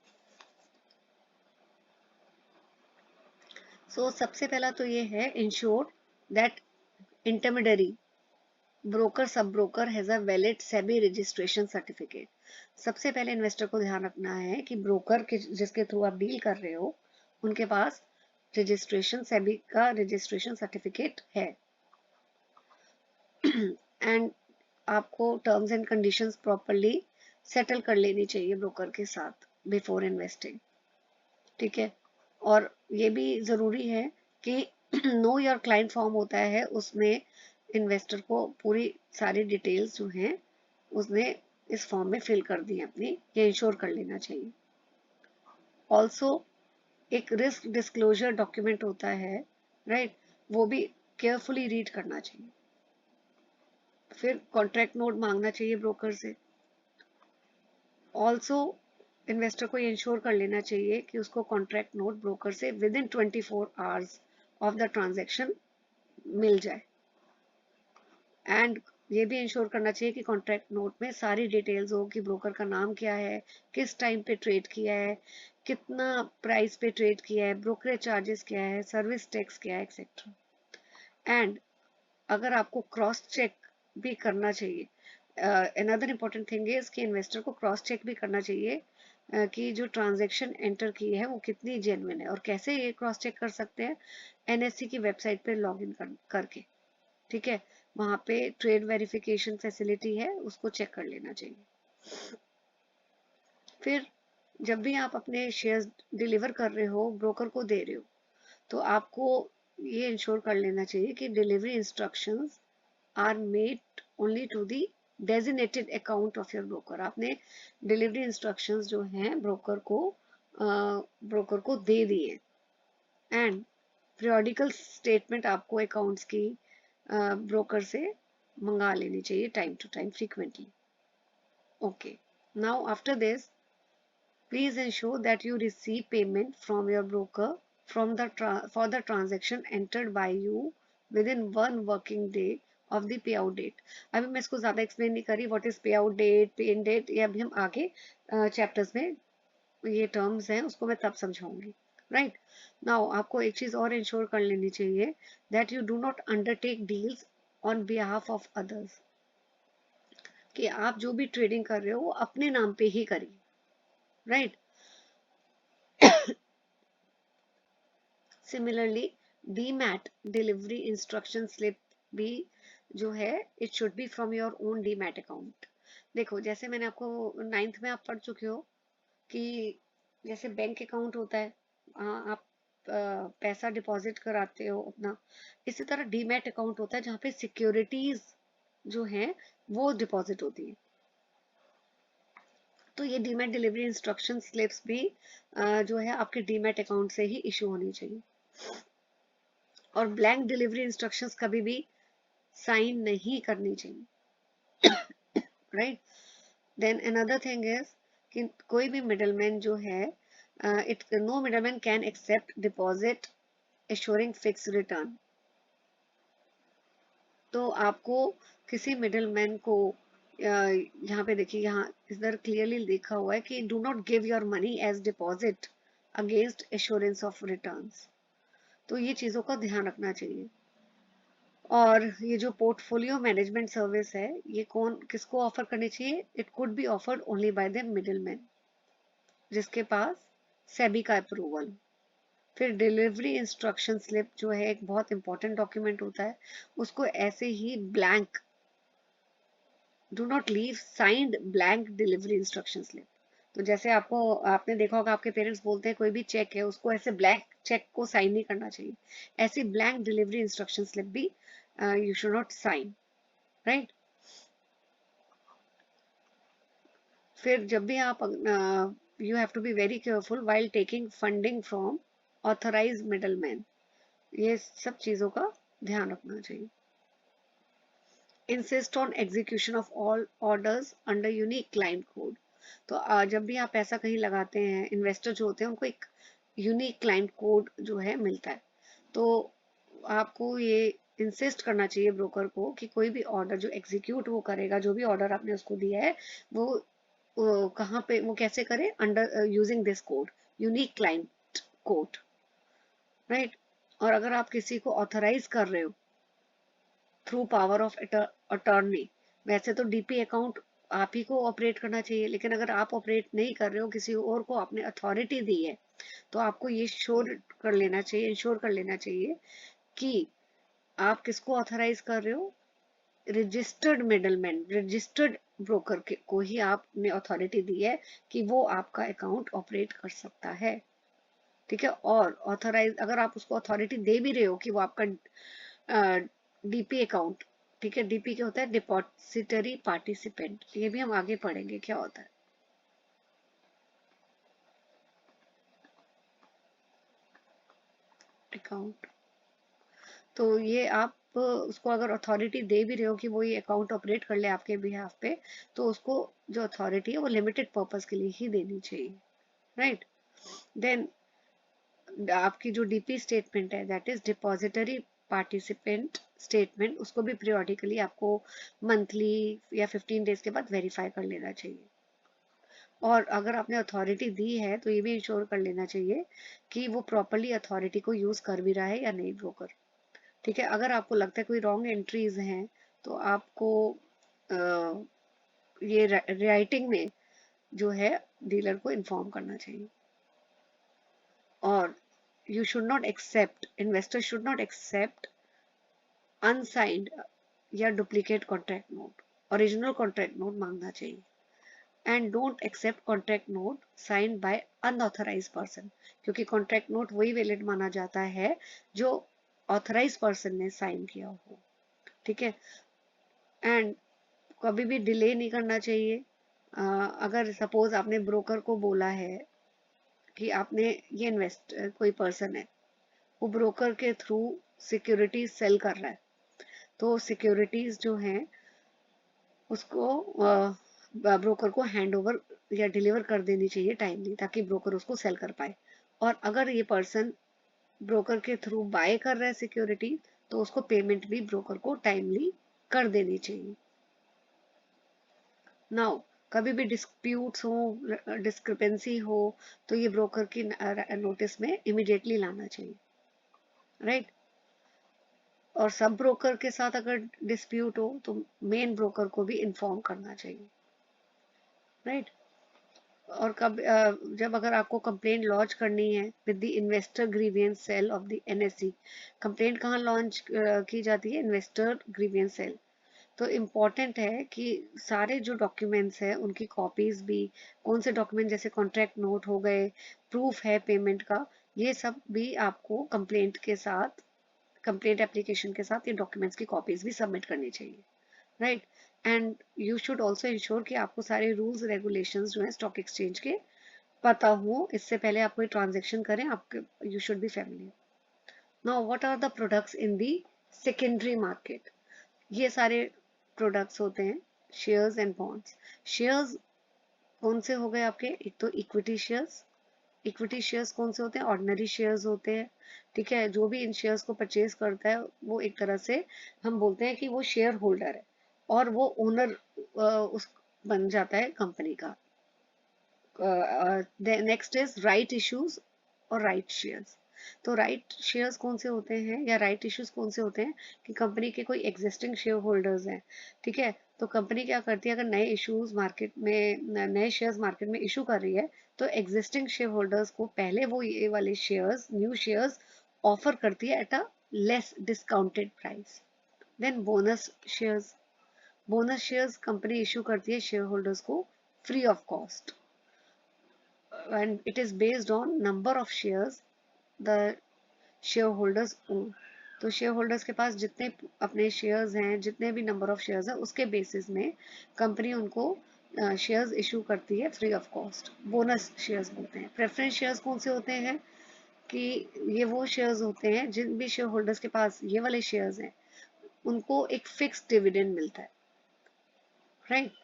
सो सबसे पहला तो ये है, ensure that intermediary broker sub broker has a valid SEBI registration certificate. सबसे पहले इन्वेस्टर को ध्यान रखना है कि ब्रोकर के जिसके थ्रू आप डील कर रहे हो उनके पास रजिस्ट्रेशन सेबी का रजिस्ट्रेशन सर्टिफिकेट है। एंड आपको terms and conditions properly settle कर लेनी चाहिए ब्रोकर के साथ बिफोर इन्वेस्टिंग, ठीक है। और ये भी ज़रूरी है कि नो योर क्लाइंट फॉर्म होता है, उसमें इन्वेस्टर को पूरी सारी डिटेल्स जो हैं उसने इस फॉर्म में फिल कर दी है अपनी, ये इंश्योर कर लेना चाहिए। ऑल्सो एक रिस्क डिस्क्लोजर डॉक्यूमेंट होता है, राइट, वो भी केयरफुली रीड करना चाहिए। फिर कॉन्ट्रैक्ट नोट मांगना चाहिए ब्रोकर से। ऑल्सो इन्वेस्टर को ये इंश्योर कर लेना चाहिए कि उसको कॉन्ट्रैक्ट नोट ब्रोकर से within 24 hours of the transaction मिल जाए। एंड ये भी इंश्योर करना चाहिए कि कॉन्ट्रैक्ट नोट में सारी डिटेल्स हो कि ब्रोकर का नाम क्या है, किस टाइम पे ट्रेड किया है, कितना प्राइस पे ट्रेड किया है, ब्रोकरेज चार्जेस क्या है, सर्विस टैक्स क्या है, एक्सेट्रा। एंड अगर आपको क्रॉस चेक भी करना चाहिए, अनदर इम्पोर्टेंट थिंग इज कि इन्वेस्टर को क्रॉस चेक भी करना चाहिए कि जो ट्रांजैक्शन एंटर की है वो कितनी जेन्युइन है। और कैसे ये क्रॉस चेक कर सकते हैं? एनएससी की वेबसाइट पे लॉग इन करके, ठीक है, वहां पे ट्रेड वेरिफिकेशन फैसिलिटी है, उसको चेक कर लेना चाहिए। फिर जब भी आप अपने शेयर्स डिलीवर कर रहे हो, ब्रोकर को दे रहे हो, तो आपको ये इंश्योर कर लेना चाहिए कि delivery instructions are made only to the designated account of your broker. आपने डिलीवरी इंस्ट्रक्शंस जो हैं ब्रोकर को दे दिए। एंड पीरियोडिकल स्टेटमेंट आपको अकाउंट्स की ब्रोकर से मंगा लेनी चाहिए time to time, frequently. Okay, now after this please ensure that you receive payment from your broker for the transaction entered by you within 1 working day of the payout date। अभी मैं इसको ज्यादा एक्सप्लेन नहीं करी, what is pay out date, pay in date, ये अभी हम आगे चैप्टर्स में ये टर्म्स हैं उसको मैं तब समझाऊंगी। राइट नाउ आपको एक चीज और इंश्योर कर लेनी चाहिए, that you do not undertake deals on behalf of others, कि आप जो भी ट्रेडिंग कर रहे हो वो अपने नाम पे ही करिए। Right, similarly demat delivery instruction slip भी जो है it should be from your own demat account. देखो जैसे मैंने आपको 9th में आप पढ़ चुके हो कि जैसे बैंक अकाउंट होता है, आप पैसा डिपॉजिट कराते हो अपना, इसी तरह डीमैट अकाउंट होता है जहाँ पे सिक्योरिटीज जो है वो डिपॉजिट होती है। तो ये डीमैट डिलीवरी इंस्ट्रक्शन स्लिप्स भी जो है आपके डीमैट अकाउंट से ही इशू होनी चाहिए। और ब्लैंक डिलीवरी इंस्ट्रक्शंस कभी भी साइन नहीं करनी चाहिए। Right, then another thing is कि कोई भी मिडलमैन जो है, no middleman can accept deposit assuring fix return. तो आपको किसी मिडलमैन को यहाँ पे देखिए, यहाँ इधर क्लियरली लिखा हुआ है कि do not give your money as deposit against assurance of returns. तो ये चीजों का ध्यान रखना चाहिए। और ये जो पोर्टफोलियो मैनेजमेंट सर्विस है, ये कौन किसको ऑफर करनी चाहिए? It could be offered only by the middleman, जिसके पास सेबी का अप्रूवल। फिर डिलीवरी इंस्ट्रक्शन स्लिप जो है एक बहुत इंपॉर्टेंट डॉक्यूमेंट होता है, उसको ऐसे ही blank, do not leave signed blank delivery instruction slip. तो जैसे आपने देखा होगा आपके पेरेंट्स बोलते हैं कोई भी चेक है उसको ऐसे ब्लैंक चेक को साइन नहीं करना चाहिए, ऐसी ब्लैंक डिलीवरी इंस्ट्रक्शन स्लिप भी you should not sign. Right, फिर जब भी आप you have to be very careful while taking funding from authorised middleman, ये सब चीजों का ध्यान रखना चाहिए। Insist on execution of all orders under unique client code. तो जब भी आप पैसा कहीं लगाते हैं, इन्वेस्टर जो होते हैं उनको एक यूनिक क्लाइंट कोड जो है मिलता है। तो आपको ये इंसिस्ट करना चाहिए ब्रोकर को कि कोई भी ऑर्डर जो एग्जीक्यूट वो करेगा, जो भी ऑर्डर आपने उसको दिया है, वो कहाँ पे, वो कैसे करे? Under using this code, unique client code. Right, और अगर आप किसी को ऑथराइज कर रहे हो थ्रू पावर ऑफ अटॉर्नी, वैसे तो डीपी अकाउंट आप ही को ऑपरेट करना चाहिए, लेकिन अगर आप ऑपरेट नहीं कर रहे हो, किसी और को आपने अथॉरिटी दी है, तो आपको ये श्योर कर लेना चाहिए, इंश्योर कर लेना चाहिए कि आप किसको ऑथराइज कर रहे हो? रजिस्टर्ड मिडलमैन, रजिस्टर्ड ब्रोकर को ही आपने अथॉरिटी दी है कि वो आपका अकाउंट ऑपरेट कर सकता है। ठीक है। और ऑथराइज, अगर आप उसको अथॉरिटी दे भी रहे हो कि वो आपका डीपी अकाउंट, ठीक है, डीपी क्या होता है, डिपॉजिटरी पार्टिसिपेंट, ये भी हम आगे पढ़ेंगे क्या होता है। अकाउंट, तो ये आप उसको अगर अथॉरिटी दे भी रहे हो कि वो ये अकाउंट ऑपरेट कर ले आपके बिहाफ पे, तो उसको जो अथॉरिटी है वो लिमिटेड पर्पस के लिए ही देनी चाहिए, राइट। देन आपकी जो डीपी स्टेटमेंट है, that is depository participant statement, उसको भी पीरियोडिकली आपको मंथली या 15 डेज के बाद वेरीफाई कर लेना चाहिए। और अगर आपने अथॉरिटी दी है तो ये भी इंश्योर कर लेना चाहिए कि वो प्रॉपरली अथॉरिटी को यूज कर भी रहा है या नहीं ब्रोकर, ठीक है। अगर आपको लगता है कोई रॉन्ग एंट्रीज हैं तो आपको ये राइटिंग में जो है डीलर को इन्फॉर्म करना चाहिए। और you should not accept, investor should not accept unsigned या duplicate contract note, original contract note मांगना चाहिए। And don't accept contract note signed by unauthorise person, क्योंकि कॉन्ट्रैक्ट नोट वही वैलिड माना जाता है जो ऑथराइज पर्सन ने साइन किया हो, ठीक है। एंड कभी भी डिले नहीं करना चाहिए। अगर सपोज आपने ब्रोकर को बोला है कि आपने ये इन्वेस्ट, कोई पर्सन है वो ब्रोकर के थ्रू सिक्योरिटीज सेल कर रहा है, तो सिक्योरिटीज जो हैं उसको ब्रोकर को हैंड ओवर या डिलीवर कर देनी चाहिए टाइमली, ताकि ब्रोकर उसको सेल कर पाए। और अगर ये पर्सन ब्रोकर के थ्रू बाय कर रहा है सिक्योरिटी, तो उसको पेमेंट भी ब्रोकर को टाइमली कर देनी चाहिए। नाउ कभी भी डिस्प्यूट्स हो, डिस्क्रिपेंसी हो, तो ये ब्रोकर की नोटिस में इमिडिएटली लाना चाहिए, राइट। और सब ब्रोकर के साथ अगर डिस्प्यूट हो तो मेन ब्रोकर को भी इन्फॉर्म करना चाहिए, राइट। और कब जब अगर आपको कंप्लेंट लॉन्च करनी है with the investor grievance cell of the NSC, complaint कहाँ लॉन्च की जाती है, इन्वेस्टर ग्रीवियंस सेल। तो इम्पॉर्टेंट है कि सारे जो डॉक्यूमेंट्स हैं उनकी कॉपीज भी, कौन से डॉक्यूमेंट जैसे कॉन्ट्रैक्ट नोट हो गए, प्रूफ है पेमेंट का, ये सब भी आपको कंप्लेंट के साथ, कंप्लेंट एप्लीकेशन के साथ ये डॉक्यूमेंट्स की कॉपीज भी सबमिट करनी चाहिए, right. And you should also ensure कि आपको सारे रूल्स रेगुलेशंस जो है स्टॉक एक्सचेंज के पता हो, इससे पहले आप कोई ट्रांजेक्शन करें आपके, you should be familiar. Now what are the products in the secondary market. ये सारे प्रोडक्ट्स होते हैं शेयर्स एंड बॉन्ड्स। शेयर्स कौन से हो गए आपके, एक तो इक्विटी शेयर्स, इक्विटी शेयर्स कौन से होते हैं, ऑर्डिनरी शेयर्स होते हैं, ठीक है। जो भी इन शेयर्स को परचेज करता है वो एक तरह से हम बोलते हैं कि वो शेयर होल्डर है और वो ओनर उस बन जाता है कंपनी का। नेक्स्ट इज राइट इश्यूज और राइट शेयर्स। तो राइट शेयर्स कौन से होते हैं या राइट इश्यूज कौन से होते हैं कि कंपनी के कोई एग्जिस्टिंग शेयर होल्डर्स हैं, ठीक है। तो कंपनी क्या करती है, अगर नए इश्यूज मार्केट में, नए शेयर्स मार्केट में इशू कर रही है, तो एग्जिस्टिंग शेयर होल्डर्स को पहले वो ये वाले शेयर्स, न्यू शेयर्स ऑफर करती है at a less discounted price. Then bonus shares, bonus shares company issue करती है शेयर होल्डर्स को free of cost, and it is based on number of shares the shareholders own। तो शेयर होल्डर्स के पास जितने अपने शेयर्स हैं, जितने भी नंबर ऑफ शेयर्स हैं, उसके बेसिस में कंपनी उनको शेयर्स इशू करती है free of cost, bonus shares बोलते हैं। प्रेफरेंस शेयर्स कौन से होते हैं कि ये वो शेयर्स होते हैं जिन भी शेयर होल्डर्स के पास ये वाले शेयर्स हैं उनको एक फिक्स डिविडेंड मिलता है, राइट।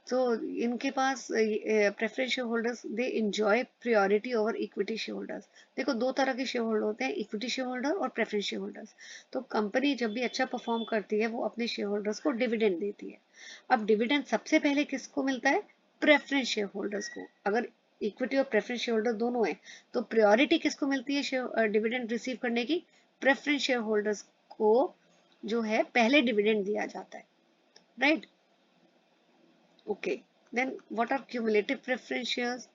तो इनके पास preference share holders they enjoy priority over equity share holders. देखो दो तरह के शेयर होल्डर होते हैं, इक्विटी शेयर होल्डर और प्रेफरेंस शेयर होल्डर्स। तो कंपनी जब भी अच्छा परफॉर्म करती है वो अपने शेयर होल्डर्स को डिविडेंड देती है। अब डिविडेंड सबसे पहले किसको मिलता है, प्रेफरेंस शेयर होल्डर्स को। अगर इक्विटी और प्रेफरेंस शेयर होल्डर दोनों है तो प्रायोरिटी किसको मिलती है डिविडेंड रिसीव करने की, प्रेफरेंस शेयर होल्डर्स को जो है पहले डिविडेंड दिया जाता है, right. Okay, then what are cumulative preference shares.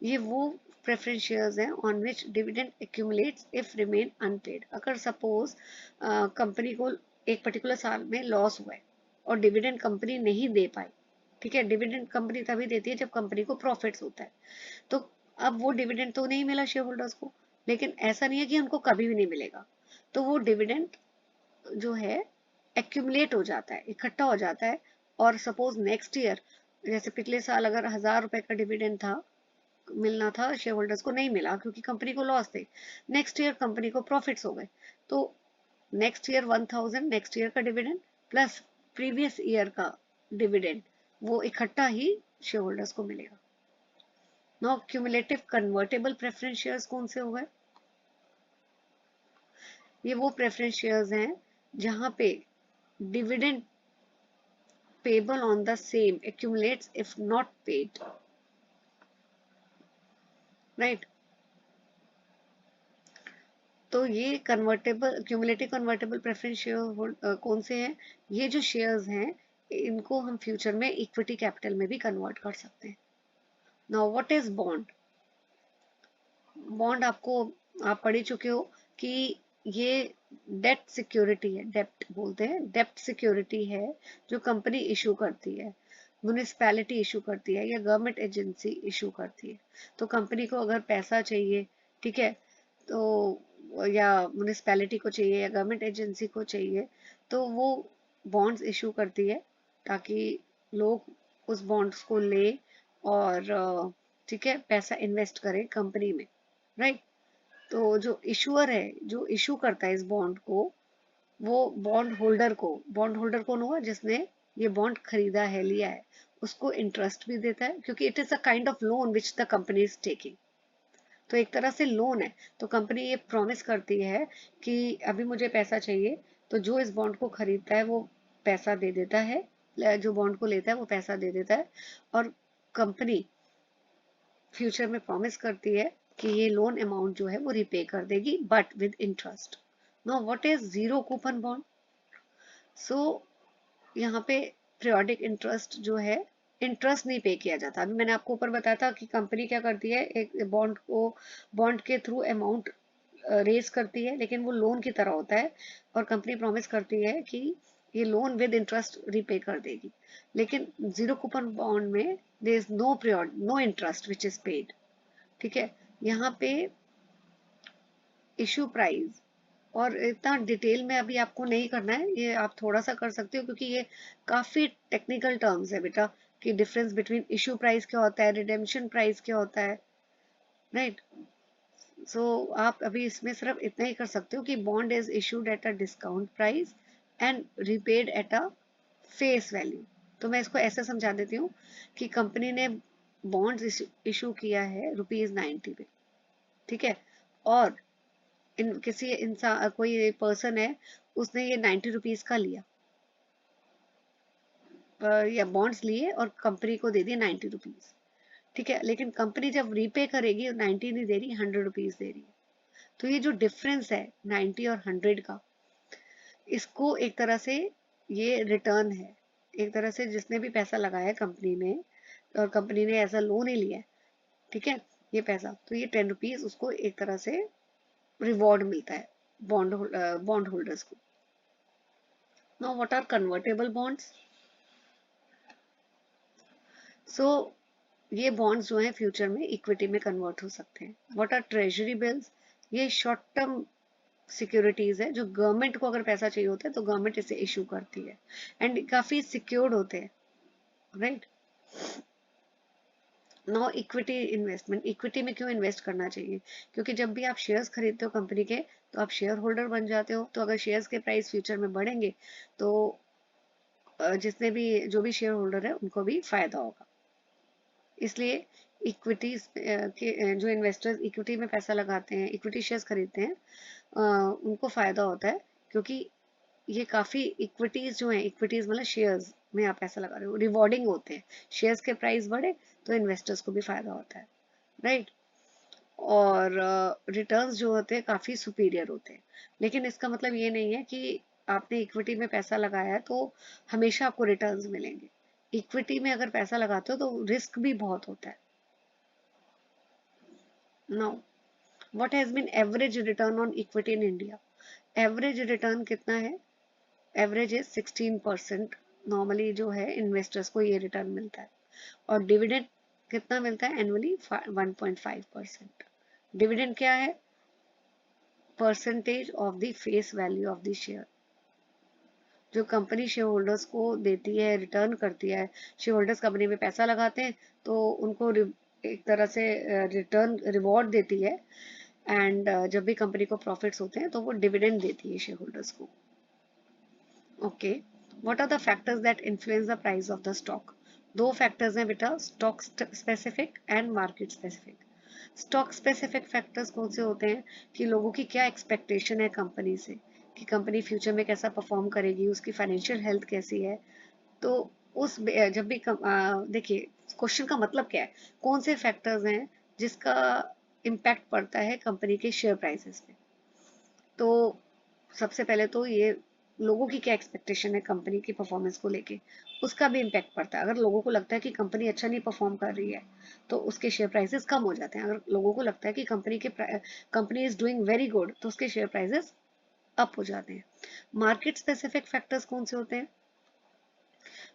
ये वो प्रेफरेंस शेयर्स हैं on which dividend accumulates if remain unpaid. अगर सपोज कंपनी को एक पर्टिकुलर साल में लॉस हुआ है और डिविडेंड कंपनी नहीं दे पाई, ठीक है, डिविडेंड कंपनी तभी देती है जब कंपनी को प्रॉफिट्स होता है। तो अब वो डिविडेंड तो नहीं मिला शेयर होल्डर्स को, लेकिन ऐसा नहीं है कि उनको कभी भी नहीं मिलेगा। तो वो डिविडेंड जो है एक्यूमुलेट हो जाता है, इकट्ठा हो जाता है। और सपोज नेक्स्ट ईयर, जैसे पिछले साल अगर 1000 रुपए का डिविडेंड था, मिलना था शेयर होल्डर्स को, नहीं मिला क्योंकि कंपनी को लॉस थे। नेक्स्ट ईयर कंपनी को प्रॉफिट्स हो गए, तो नेक्स्ट ईयर 1000 नेक्स्ट ईयर का डिविडेंड प्लस प्रीवियस ईयर का डिविडेंड, वो इकट्ठा ही शेयर होल्डर्स को मिलेगा। Now cumulative convertible preference shares कौन से हो गए? ये वो प्रेफरेंस शेयर्स हैं जहां पे dividend payable on the same accumulates if not paid, right? तो ये convertible cumulative convertible preference share कौन से हैं? ये जो शेयर्स हैं इनको हम फ्यूचर में इक्विटी कैपिटल में भी कन्वर्ट कर सकते हैं। Now what is bond? Bond आपको, आप पढ़ ही चुके हो कि ये डेट सिक्योरिटी है, डेप्ट बोलते हैं, डेप्ट सिक्योरिटी है जो कंपनी इशू करती है, म्यूनिसिपैलिटी इशू करती है या गवर्नमेंट एजेंसी इशू करती है। तो कंपनी को अगर पैसा चाहिए, ठीक है, तो या म्यूनिसिपैलिटी को चाहिए या गवर्नमेंट एजेंसी को चाहिए, तो वो बॉन्ड्स इशू करती है ताकि लोग उस बॉन्ड्स को ले और ठीक है पैसा इन्वेस्ट करें कंपनी में, राइट? तो जो इशूअर है, जो इशू करता है इस बॉन्ड को, वो बॉन्ड होल्डर को, बॉन्ड होल्डर कौन होगा? जिसने ये बॉन्ड खरीदा है, लिया है, उसको इंटरेस्ट भी देता है क्योंकि it is a kind of loan which the company is taking. तो एक तरह से लोन है। तो कंपनी ये प्रॉमिस करती है कि अभी मुझे पैसा चाहिए, तो जो इस बॉन्ड को खरीदता है वो पैसा दे देता है, जो बॉन्ड को लेता है वो पैसा दे देता है, और कंपनी फ्यूचर में प्रॉमिस करती है कि ये लोन अमाउंट जो है वो रिपे कर देगी but with interest. Now what is zero coupon bond? So यहाँ पे पीरियोडिक इंटरेस्ट जो है, इंटरेस्ट नहीं पे किया जाता। अभी मैंने आपको ऊपर बताया था कि कंपनी क्या करती है, एक बॉन्ड को, बॉन्ड के थ्रू अमाउंट रेज करती है, लेकिन वो लोन की तरह होता है और कंपनी प्रॉमिस करती है कि ये लोन विद इंटरेस्ट रिपे कर देगी। लेकिन जीरो कूपन बॉन्ड में there is no period, no interest which is paid, ठीक है। यहाँ पे इशू प्राइस, और इतना डिटेल में अभी आपको नहीं करना है, ये आप थोड़ा सा कर सकते हो क्योंकि ये काफी टेक्निकल टर्म्स है बेटा, कि डिफरेंस बिटवीन इशू प्राइस क्या होता है, रिडेम्पशन प्राइस क्या होता है, राइट? सो आप अभी इसमें सिर्फ इतना ही कर सकते हो कि bond is issued at a discount price and repaid at a face value. तो मैं इसको ऐसे समझा देती हूँ कि कंपनी ने बॉन्ड इशू किया है ₹90 पे, ठीक है, और किसी इंसान, कोई पर्सन है, उसने ये ₹90 का लिया, या बॉन्ड्स लिए और कंपनी को दे दिए ₹90, ठीक है। लेकिन कंपनी जब रीपे करेगी 90 नहीं दे रही, ₹100 दे रही है। तो ये जो डिफरेंस है 90 और 100 का, इसको एक तरह से ये रिटर्न है। एक तरह से जिसने भी पैसा लगाया कंपनी में और कंपनी ने ऐसा लोन ही लिया है, ठीक है, ये पैसा, तो ये ₹10 उसको एक तरह से रिवॉर्ड मिलता है बॉन्ड होल्डर्स को। Now what are convertible bonds? So ये बॉन्ड्स जो हैं फ्यूचर में इक्विटी में कन्वर्ट हो सकते हैं। What are treasury bills? ये शॉर्ट टर्म सिक्योरिटीज है जो गवर्नमेंट को अगर पैसा चाहिए होता है तो गवर्नमेंट इसे इशू करती है एंड काफी सिक्योर्ड होते हैं, right? Now equity investment, equity में क्यों इन्वेस्ट करना चाहिए? क्योंकि जब भी आप शेयर्स खरीदते हो कंपनी के, तो आप शेयर होल्डर बन जाते हो, तो अगर शेयर्स के प्राइस फ्यूचर में बढ़ेंगे तो जितने भी, जो भी शेयर होल्डर है उनको भी फायदा होगा। इसलिए इक्विटीज के जो इन्वेस्टर्स इक्विटी में पैसा लगाते हैं, इक्विटी शेयर्स खरीदते हैं, उनको फायदा होता है क्योंकि ये काफी, इक्विटीज जो है, इक्विटीज मतलब शेयर्स में आप पैसा लगा रहे हो, रिवॉर्डिंग होते हैं। शेयर्स के प्राइस बढ़े तो इन्वेस्टर्स को भी फायदा होता है, राइट? और रिटर्न्स जो होते हैं काफी सुपीरियर होते हैं। लेकिन इसका मतलब ये नहीं है कि आपने इक्विटी में पैसा लगाया है तो हमेशा आपको रिटर्न्स मिलेंगे। इक्विटी में अगर पैसा लगाते हो तो रिस्क भी बहुत होता है। Now what has been average return on equity in India? Average return कितना है? Average is 16%। नॉर्मली जो है इन्वेस्टर्स को ये रिटर्न मिलता है। और डिविडेंड कितना मिलता है एनुअली? 1.5%। डिविडेंड क्या है? Percentage of the face value of the share. जो कंपनी शेयर होल्डर्स को देती है, रिटर्न करती है, शेयर होल्डर्स कंपनी में पैसा लगाते हैं तो उनको एक तरह से रिटर्न रिवॉर्ड देती है, एंड जब भी कंपनी को प्रॉफिट्स होते हैं तो वो डिविडेंड देती है शेयर होल्डर्स को। Okay, what are the factors that influence the price of the stock? दो फैक्टर्स हैं बेटा, stock specific and market specific. Stock specific factors कौन से होते हैं कि लोगों की क्या एक्सपेक्टेशन है कंपनी से, कि कंपनी फ्यूचर में कैसा परफॉर्म करेगी, उसकी फाइनेंशियल हेल्थ कैसी है। तो जब भी देखिए क्वेश्चन का मतलब क्या है, कौन से फैक्टर्स हैं जिसका इम्पैक्ट पड़ता है कंपनी के शेयर प्राइसेस पे। तो सबसे पहले तो ये लोगों की क्या एक्सपेक्टेशन है कंपनी की परफॉर्मेंस को लेके, उसका भी इम्पैक्ट पड़ता है। अगर लोगों को लगता है कि कंपनी अच्छा नहीं परफॉर्म कर रही है तो उसके शेयर प्राइसेस कम हो जाते हैं। अगर लोगों को लगता है कि company is doing very good तो उसके शेयर प्राइसेस अप हो जाते हैं। मार्केट स्पेसिफिक फैक्टर्स कौन से होते हैं?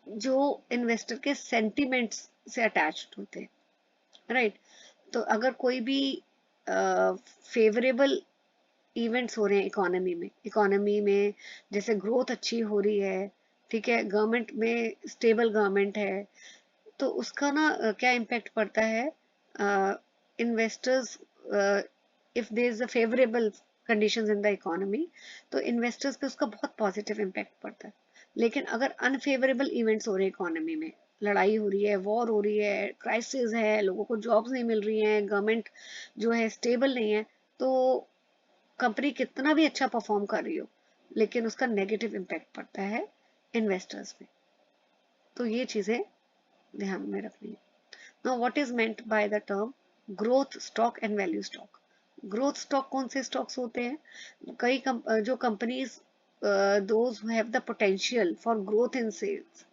जो इन्वेस्टर के सेंटिमेंट्स से अटैच्ड होते हैं, राइट। तो अगर कोई भी फेवरेबल इवेंट्स हो रहे हैं इकोनॉमी में जैसे ग्रोथ अच्छी हो रही है, ठीक है, गवर्नमेंट में स्टेबल गवर्नमेंट है, तो उसका ना क्या इम्पैक्ट पड़ता है investors, if there is a favourable conditions in the economy तो इन्वेस्टर्स पे उसका बहुत पॉजिटिव इम्पैक्ट पड़ता है। लेकिन अगर अनफेवरेबल इवेंट्स हो रहे हैं इकोनॉमी में, लड़ाई हो रही है, वॉर हो रही है, क्राइसिस है, लोगों को जॉब्स नहीं मिल रही हैं, गवर्नमेंट जो है स्टेबल नहीं है, तो कंपनी कितना भी अच्छा परफॉर्म कर रही हो लेकिन उसका नेगेटिव इम्पैक्ट पड़ता है इन्वेस्टर्स पे। तो ये चीजें ध्यान में रखनी है। Now what is meant by the term growth stock and value stock? Growth stock कौन से स्टॉक्स होते हैं? जो companies those who have the potential for growth in sales.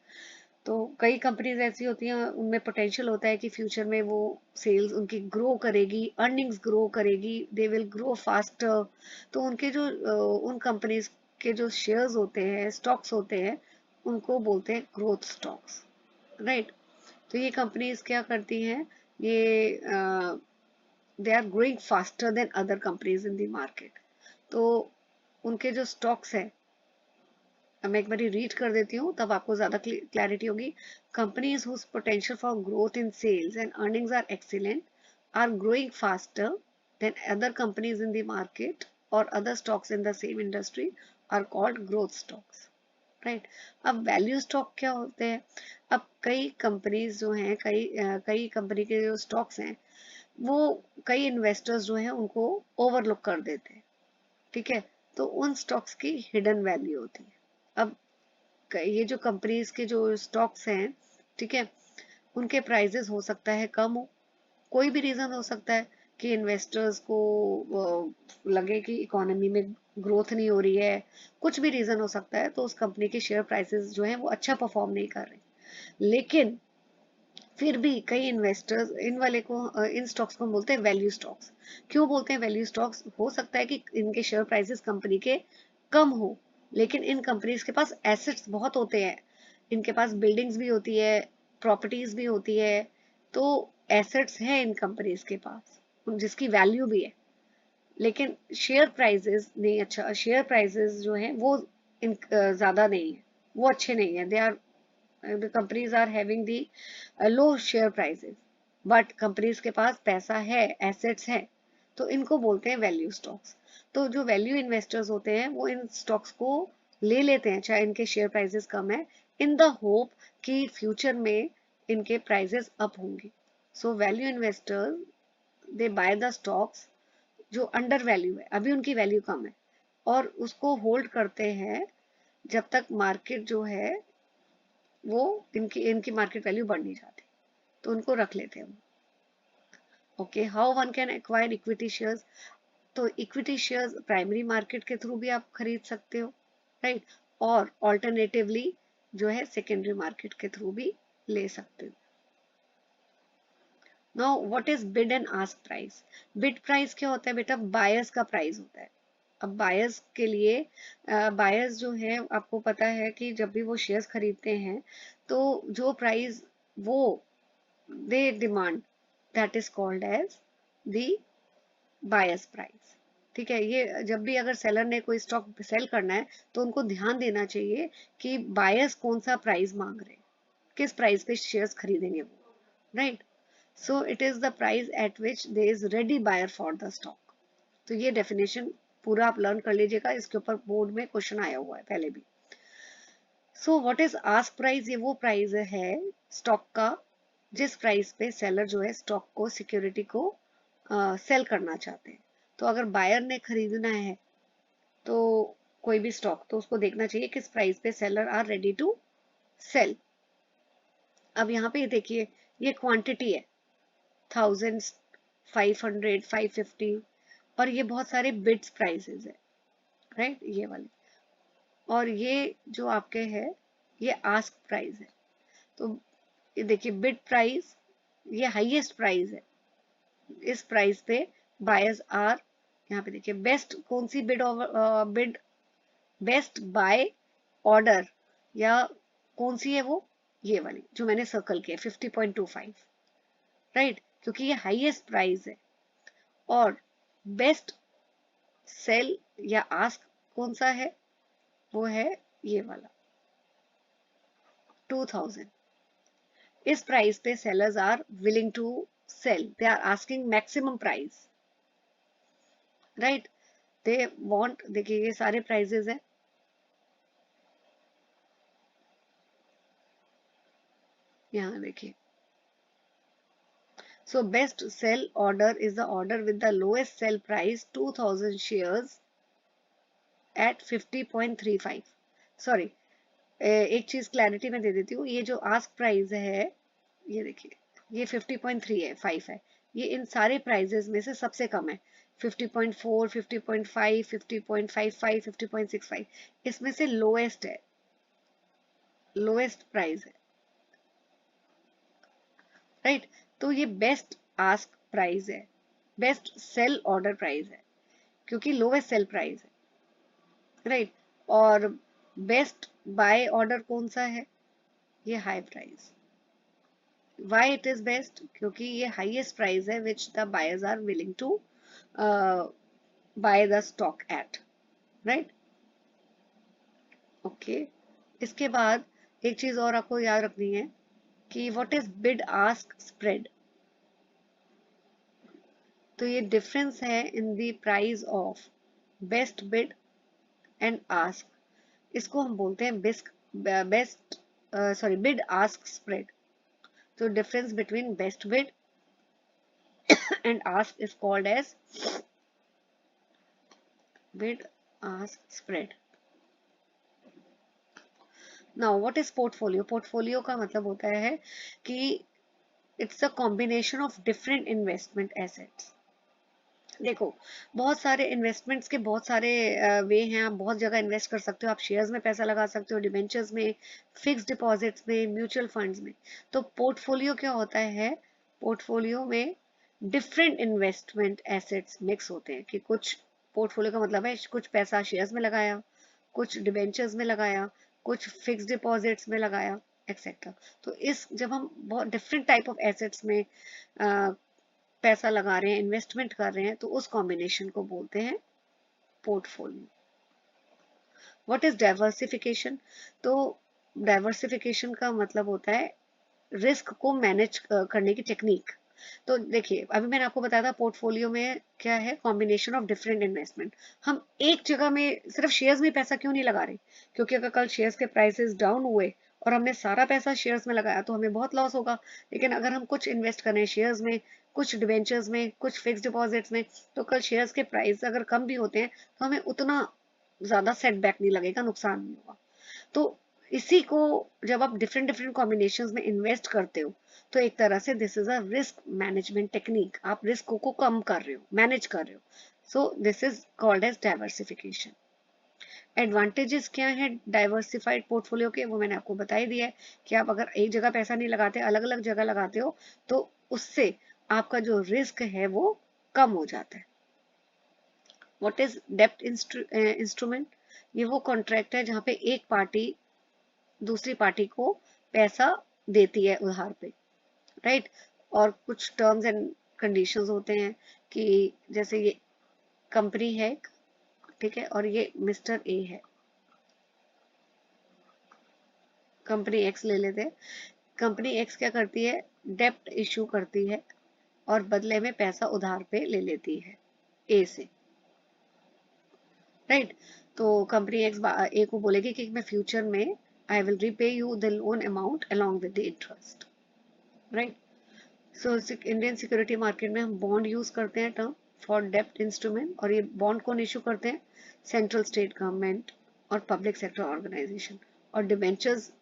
तो कई कंपनीज ऐसी होती हैं उनमें पोटेंशियल होता है कि फ्यूचर में वो सेल्स उनकी ग्रो करेगी, अर्निंग्स ग्रो करेगी, दे विल ग्रो फास्टर। तो उनके जो उन कंपनीज के जो शेयर्स होते हैं, स्टॉक्स होते हैं, उनको बोलते हैं ग्रोथ स्टॉक्स, राइट। तो ये कंपनीज क्या करती हैं, ये they are growing faster than other companies in the market. तो उनके जो स्टॉक्स हैं, मैं एक बार रीड कर देती हूँ तब आपको ज्यादा क्लैरिटी होगी। Companies whose potential for growth in sales and earnings are excellent are growing faster than other companies in the market or other stocks in the same industry are called growth stocks, right. अब वैल्यू स्टॉक क्या होते हैं? अब कई कंपनीज जो हैं, कई कंपनी के जो स्टॉक्स हैं वो कई इन्वेस्टर्स जो हैं उनको ओवरलुक कर देते हैं, ठीक है। तो उन स्टॉक्स की हिडन वैल्यू होती है। अब ये जो कंपनीज के जो स्टॉक्स हैं, ठीक है, उनके प्राइजेस हो सकता है कम हो, कोई भी रीजन हो सकता है कि इन्वेस्टर्स को लगे कि इकोनॉमी में ग्रोथ नहीं हो रही है, कुछ भी रीजन हो सकता है, तो उस कंपनी के शेयर प्राइसेस जो हैं वो अच्छा परफॉर्म नहीं कर रहे। लेकिन फिर भी कई इन्वेस्टर्स इन स्टॉक्स को बोलते हैं वैल्यू स्टॉक्स। क्यों बोलते हैं वैल्यू स्टॉक्स? हो सकता है कि इनके शेयर प्राइसेस कंपनी के कम हो, लेकिन इन कंपनीज के पास एसेट्स बहुत होते हैं, इनके पास बिल्डिंग्स भी होती है, प्रॉपर्टीज भी होती है, तो एसेट्स हैं इन कंपनीज के पास जिसकी वैल्यू भी है। लेकिन शेयर प्राइसेस नहीं, अच्छा शेयर प्राइसेस जो है वो ज्यादा नहीं है, वो अच्छे नहीं है, they are the companies are having the low share prices, but companies के पास पैसा है, assets है, तो इनको बोलते हैं वैल्यू स्टॉक्स। तो जो वैल्यू इन्वेस्टर्स होते हैं वो इन स्टॉक्स को ले लेते हैं चाहे इनके शेयर प्राइसेस कम है, इन द होप कि फ्यूचर में इनके प्राइसेस अप होंगे। So value investors they buy the stocks जो अंडर वैल्यू है, अभी उनकी वैल्यू कम है, और उसको होल्ड करते हैं जब तक मार्केट जो है वो इनकी इनकी मार्केट वैल्यू बढ़ नहीं जाती, तो उनको रख लेते हैं। Okay, how one can acquire equity shares? तो इक्विटी शेयर्स प्राइमरी मार्केट के थ्रू भी आप खरीद सकते हो, राइट, और ऑल्टरनेटिवली जो है सेकेंडरी मार्केट के थ्रू भी ले सकते हो। Now what is bid and ask price? Bid price क्या होता है बेटा? बायर्स का प्राइस होता है। अब बायर्स के लिए बायर्स जो है आपको पता है कि जब भी वो शेयर्स खरीदते हैं तो जो प्राइस वो they demand, that is called as the buyer's price, ठीक है, ये जब भी अगर सेलर ने कोई स्टॉक सेल करना है तो उनको ध्यान देना चाहिए कि बायर्स कौन सा प्राइस मांग रहे हैं, किस प्राइस पे शेयर्स खरीदेंगे वो, right. So it is the price at which they is ready buyer for the stock. तो ये डेफिनेशन पूरा आप लर्न कर लीजिएगा, इसके ऊपर बोर्ड में क्वेश्चन आया हुआ है पहले भी। So what is ask price? ये वो प्राइस है स्टॉक का जिस प्राइस पे सेलर जो है स्टॉक को, सिक्योरिटी को सेल करना चाहते हैं। तो अगर बायर ने खरीदना है तो कोई भी स्टॉक, तो उसको देखना चाहिए किस प्राइस पे seller are ready to sell. अब यहाँ पे देखिए, ये क्वांटिटी है 1000, 500, 550, और ये बहुत सारे बिड्स प्राइसेस है, राइट, ये वाले। और ये जो आपके है ये आस्क प्राइस है। तो ये देखिए बिड प्राइस, ये हाईएस्ट प्राइस है, इस प्राइस पे बायर्स आर, यहाँ पे देखिए बेस्ट कौन सी bid, bid best buy order, या कौन सी है वो, ये वाली जो मैंने सर्कल किया 50.25, राइट, क्योंकि ये हाईएस्ट प्राइस है। और बेस्ट सेल या आस्क कौन सा है, वो है ये वाला 2000। इस प्राइस पे sellers are willing to sell, they are asking maximum price, right. They want, देखिए ये सारे प्राइजेस हैं, यहाँ देखिए। So best sell order is the order with the lowest sell price 2000 shares at 50.35। Sorry, एक चीज क्लैरिटी में दे देती हूँ, ये जो आस्क प्राइस है, ये देखिए ये 50.3 है, 5 है, ये इन सारे प्राइजेस में से सबसे कम है। 50.4, 50.5, 50.55, 50.65, इसमें से लोएस्ट है, लोएस्ट प्राइस है, राइट। तो ये बेस्ट आस्क प्राइस है, बेस्ट सेल ऑर्डर प्राइस है, क्योंकि लोएस्ट सेल प्राइस है, राइट। और बेस्ट बाय ऑर्डर कौन सा है, ये high price. Why it is best? क्योंकि ये हाईएस्ट प्राइस है which the buyers are willing to buy the stock at, right, okay. इसके बाद एक चीज और आपको याद रखनी है कि what is bid ask spread. तो ये डिफरेंस है in the price of best bid and ask, इसको हम बोलते हैं best sorry bid ask spread. So difference between best bid and ask is called as bid ask spread. Now what is portfolio? Portfolio का मतलब होता है कि it's a combination of different investment assets. देखो, बहुत सारे इन्वेस्टमेंट्स के बहुत सारे वे हैं, आप बहुत जगह इन्वेस्ट कर सकते हो, आप शेयर्स में पैसा लगा सकते हो, डिबेंचर्स में, फिक्स डिपॉजिट्स में, म्यूचुअल फंड्स में। तो पोर्टफोलियो क्या होता है, पोर्टफोलियो में डिफरेंट इन्वेस्टमेंट एसेट्स मिक्स होते हैं, कि कुछ पोर्टफोलियो का मतलब है कुछ पैसा शेयर्स में लगाया, कुछ डिबेंचर्स में लगाया, कुछ फिक्स डिपॉजिट्स में लगाया, एक्सेट्रा। तो इस जब हम बहुत डिफरेंट टाइप ऑफ एसेट्स में पैसा लगा रहे हैं, इन्वेस्टमेंट कर रहे हैं, तो उस कॉम्बिनेशन को बोलते हैं पोर्टफोलियो। What is diversification? तो डाइवर्सिफिकेशन का मतलब होता है रिस्क को मैनेज करने की टेक्निक। तो देखिए, अभी मैंने आपको बताया था पोर्टफोलियो में क्या है, कॉम्बिनेशन ऑफ डिफरेंट इन्वेस्टमेंट। हम एक जगह में सिर्फ शेयर्स में पैसा क्यों नहीं लगा रहे, क्योंकि अगर कल शेयर्स के प्राइसेस डाउन हुए और हमने सारा पैसा शेयर्स में लगाया तो हमें बहुत लॉस होगा। लेकिन अगर हम कुछ इन्वेस्ट करें शेयर्स में, कुछ डिवेंचर्स में, कुछ फिक्स डिपॉजिट्स में, तो कल शेयर्स के प्राइस अगर कम भी होते हैं तो हमें उतना ज्यादा सेटबैक नहीं लगेगा, नुकसान नहीं होगा। तो इसी को जब आप डिफरेंट डिफरेंट कॉम्बिनेशंस में इन्वेस्ट करते हो तो एक तरह से this is a risk management technique, आप रिस्क को कम कर रहे हो, मैनेज कर रहे हो। So this is called as diversification. Advantages क्या है डाइवर्सिफाइड पोर्टफोलियो के, वो मैंने आपको बता ही दिया है कि आप अगर एक जगह पैसा नहीं लगाते, अलग अलग जगह लगाते हो, तो उससे आपका जो रिस्क है वो कम हो जाता है। व्हाट इज डेप्ट इंस्ट्रूमेंट? ये वो कॉन्ट्रैक्ट है जहाँ पे एक पार्टी दूसरी पार्टी को पैसा देती है उधार पे, राइट। और कुछ टर्म्स एंड कंडीशंस होते हैं कि जैसे ये कंपनी है, ठीक है, और ये मिस्टर ए है, कंपनी एक्स ले लेते हैं। कंपनी एक्स क्या करती है, डेप्ट इशू करती है और बदले में पैसा उधार पे ले लेती है ए से, राइट। तो कंपनी एक्स ए को बोलेगी कि मैं फ्यूचर में I will repay you the loan amount along with the interest, right. So Indian security market में हम बॉन्ड यूज करते हैं टर्म फॉर डेप्ट इंस्ट्रूमेंट, और ये बॉन्ड कौन इशू करते हैं, सेंट्रल स्टेट गवर्नमेंट और पब्लिक सेक्टर ऑर्गेनाइजेशन, और डिबेंचर्स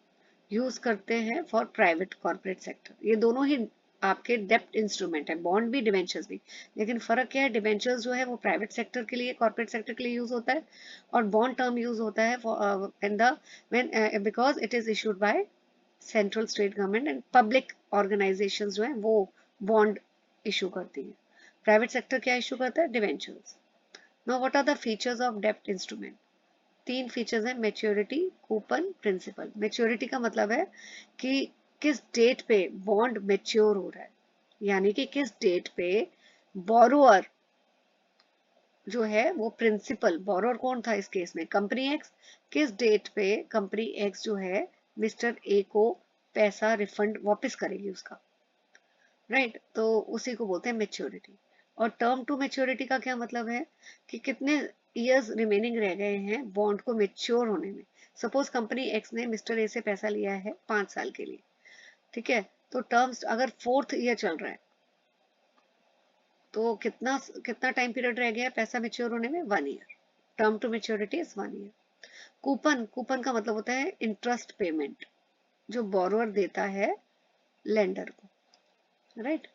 यूज करते हैं फॉर प्राइवेट कॉर्पोरेट सेक्टर। ये दोनों ही आपके डेप्ट इंस्ट्रूमेंट है, बॉन्ड भी डिबेंचर्स भी। लेकिन फर्क क्या है, डिबेंचर्स जो है वो प्राइवेट सेक्टर के लिए, कॉर्पोरेट सेक्टर के लिए यूज होता है, और बॉन्ड टर्म यूज होता है in the when because it is issued by central state government and public organisations जो है वो बॉन्ड इशू करती है। प्राइवेट सेक्टर क्या इशू करता है, debentures. Now what are the features of डेप्ट इंस्ट्रूमेंट? तीन फीचर्स हैं, मैच्योरिटी, कूपन, प्रिंसिपल। मैच्योरिटी का मतलब है कि किस डेट पे बॉन्ड मैच्योर हो रहा है, यानी कि किस डेट पे बोरोअर जो है वो प्रिंसिपल, बोरोअर कौन था इस केस में, कंपनी एक्स, किस डेट पे कंपनी एक्स जो है मिस्टर ए को पैसा रिफंड वापस करेगी उसका, राइट। तो उसी को बोलते हैं मैच्योरिटी। और टर्म टू मैच्योरिटी का क्या मतलब है कि कितने ईयर्स रिमेनिंग रह गए हैं बॉन्ड को मैच्योर होने में। सपोज कंपनी एक्स ने मिस्टर ए से पैसा लिया है 5 साल के लिए, ठीक है, तो टर्म्स अगर 4th ईयर चल रहा है तो कितना कितना टाइम पीरियड रह गया है पैसा मैच्योर होने में, 1 year. Term to maturity is 1 year. Coupon, coupon का मतलब होता है इंटरेस्ट पेमेंट जो बोरोअर देता है लेंडर को, राइट।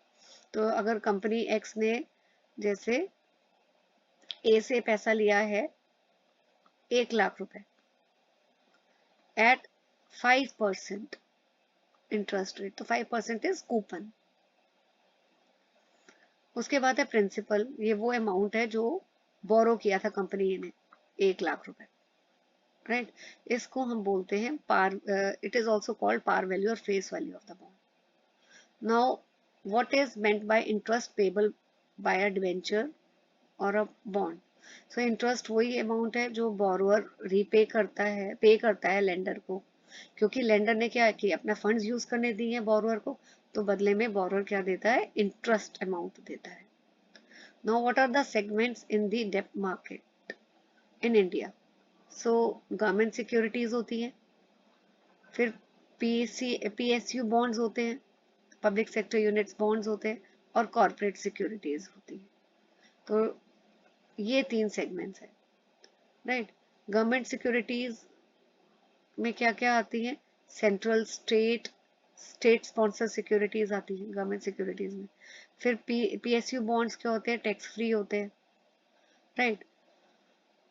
तो अगर कंपनी एक्स ने जैसे ए से पैसा लिया है 1 लाख रुपए एट 5% इंटरेस्ट रेट, तो 5% इज कूपन। उसके बाद है प्रिंसिपल, ये वो अमाउंट है जो बोरो किया था कंपनी ने, 1 लाख रुपए, राइट। इसको हम बोलते हैं par, it is also called par value or face value of the bond. Now what is meant by interest payable by a debenture or a bond? So interest वही अमाउंट है जो बोरोअर रीपे करता है, पे करता है लेंडर को, क्योंकि लेंडर ने क्या किया, अपना फंड्स यूज करने दिए हैं बोरोअर को, तो बदले में बोरोअर क्या देता है, इंटरेस्ट अमाउंट देता है। Now what are the segments in the डेब्ट market in India? So government securities होती हैं, फिर पीएसयू बॉन्ड्स होते हैं, पब्लिक सेक्टर यूनिट्स बॉन्ड्स होते हैं, और कॉर्पोरेट सिक्योरिटीज होती हैं। तो ये 3 सेगमेंट्स है, राइट। गवर्नमेंट सिक्योरिटीज में क्या क्या आती है, सेंट्रल स्टेट स्पॉन्सर सिक्योरिटीज आती है गवर्नमेंट सिक्योरिटीज में। फिर पीएसयू बॉन्ड्स क्या होते हैं, टैक्स फ्री होते हैं, राइट।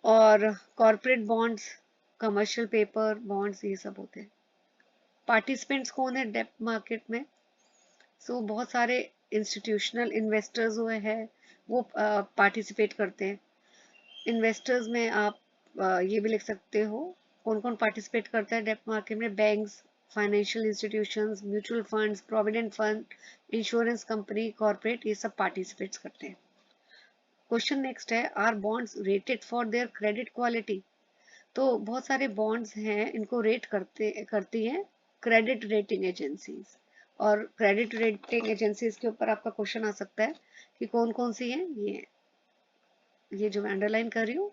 और corporate bonds, commercial paper bonds, ये सब होते हैं। पार्टिसिपेंट्स कौन है डेब्ट मार्केट में? सो बहुत सारे इंस्टीट्यूशनल इन्वेस्टर्स हुए हैं, वो पार्टिसिपेट करते हैं। इन्वेस्टर्स में आप ये भी लिख सकते हो कौन कौन पार्टिसिपेट करता है डेब्ट मार्केट में, banks, financial institutions, mutual funds, provident fund, insurance company, corporate, ये सब पार्टिसिपेट्स करते हैं। क्वेश्चन नेक्स्ट है, are bonds rated for their credit quality? तो बहुत सारे बॉन्ड्स हैं, इनको रेट करती हैं क्रेडिट रेटिंग एजेंसीज, और क्रेडिट रेटिंग एजेंसीज के ऊपर आपका क्वेश्चन आ सकता है कि कौन कौन सी हैं। ये जो मैं अंडरलाइन कर रही हूँ,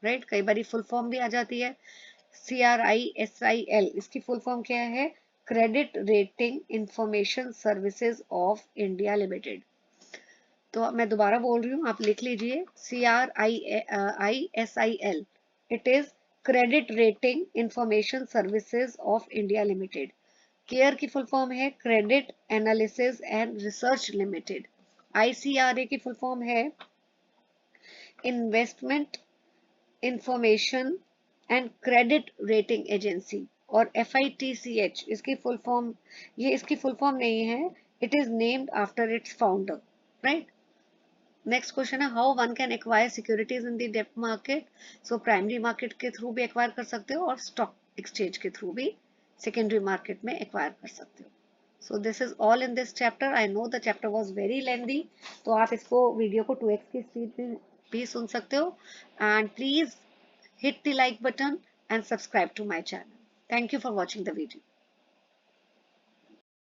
राइट, कई बार फुल फॉर्म भी आ जाती है, CRISIL, इसकी फुल फॉर्म क्या है, credit rating information services of India limited. तो मैं दोबारा बोल रही हूँ, आप लिख लीजिए, CRISIL, it is credit rating information services of India limited. CARE की फुल फॉर्म है credit analysis and research limited. ICRA की फुल फॉर्म है investment information and credit rating agency. और FITCH इसकी फुल फॉर्म, ये इसकी फुल फॉर्म नहीं है, it is named after its founder, right. Next question है, how one can acquire securities in the डेब्ट मार्केट? सो प्राइमरी मार्केट के थ्रू भी एक्वायर कर सकते हो और स्टॉक एक्सचेंज के थ्रू भी सेकेंडरी मार्केट में एक्वायर कर सकते हो। So this is all in this chapter. I know the chapter was very lengthy, तो आप इसको वीडियो को 2x की स्पीड में भी सुन सकते हो and please hit the like button and subscribe to my channel. Thank you for watching the video.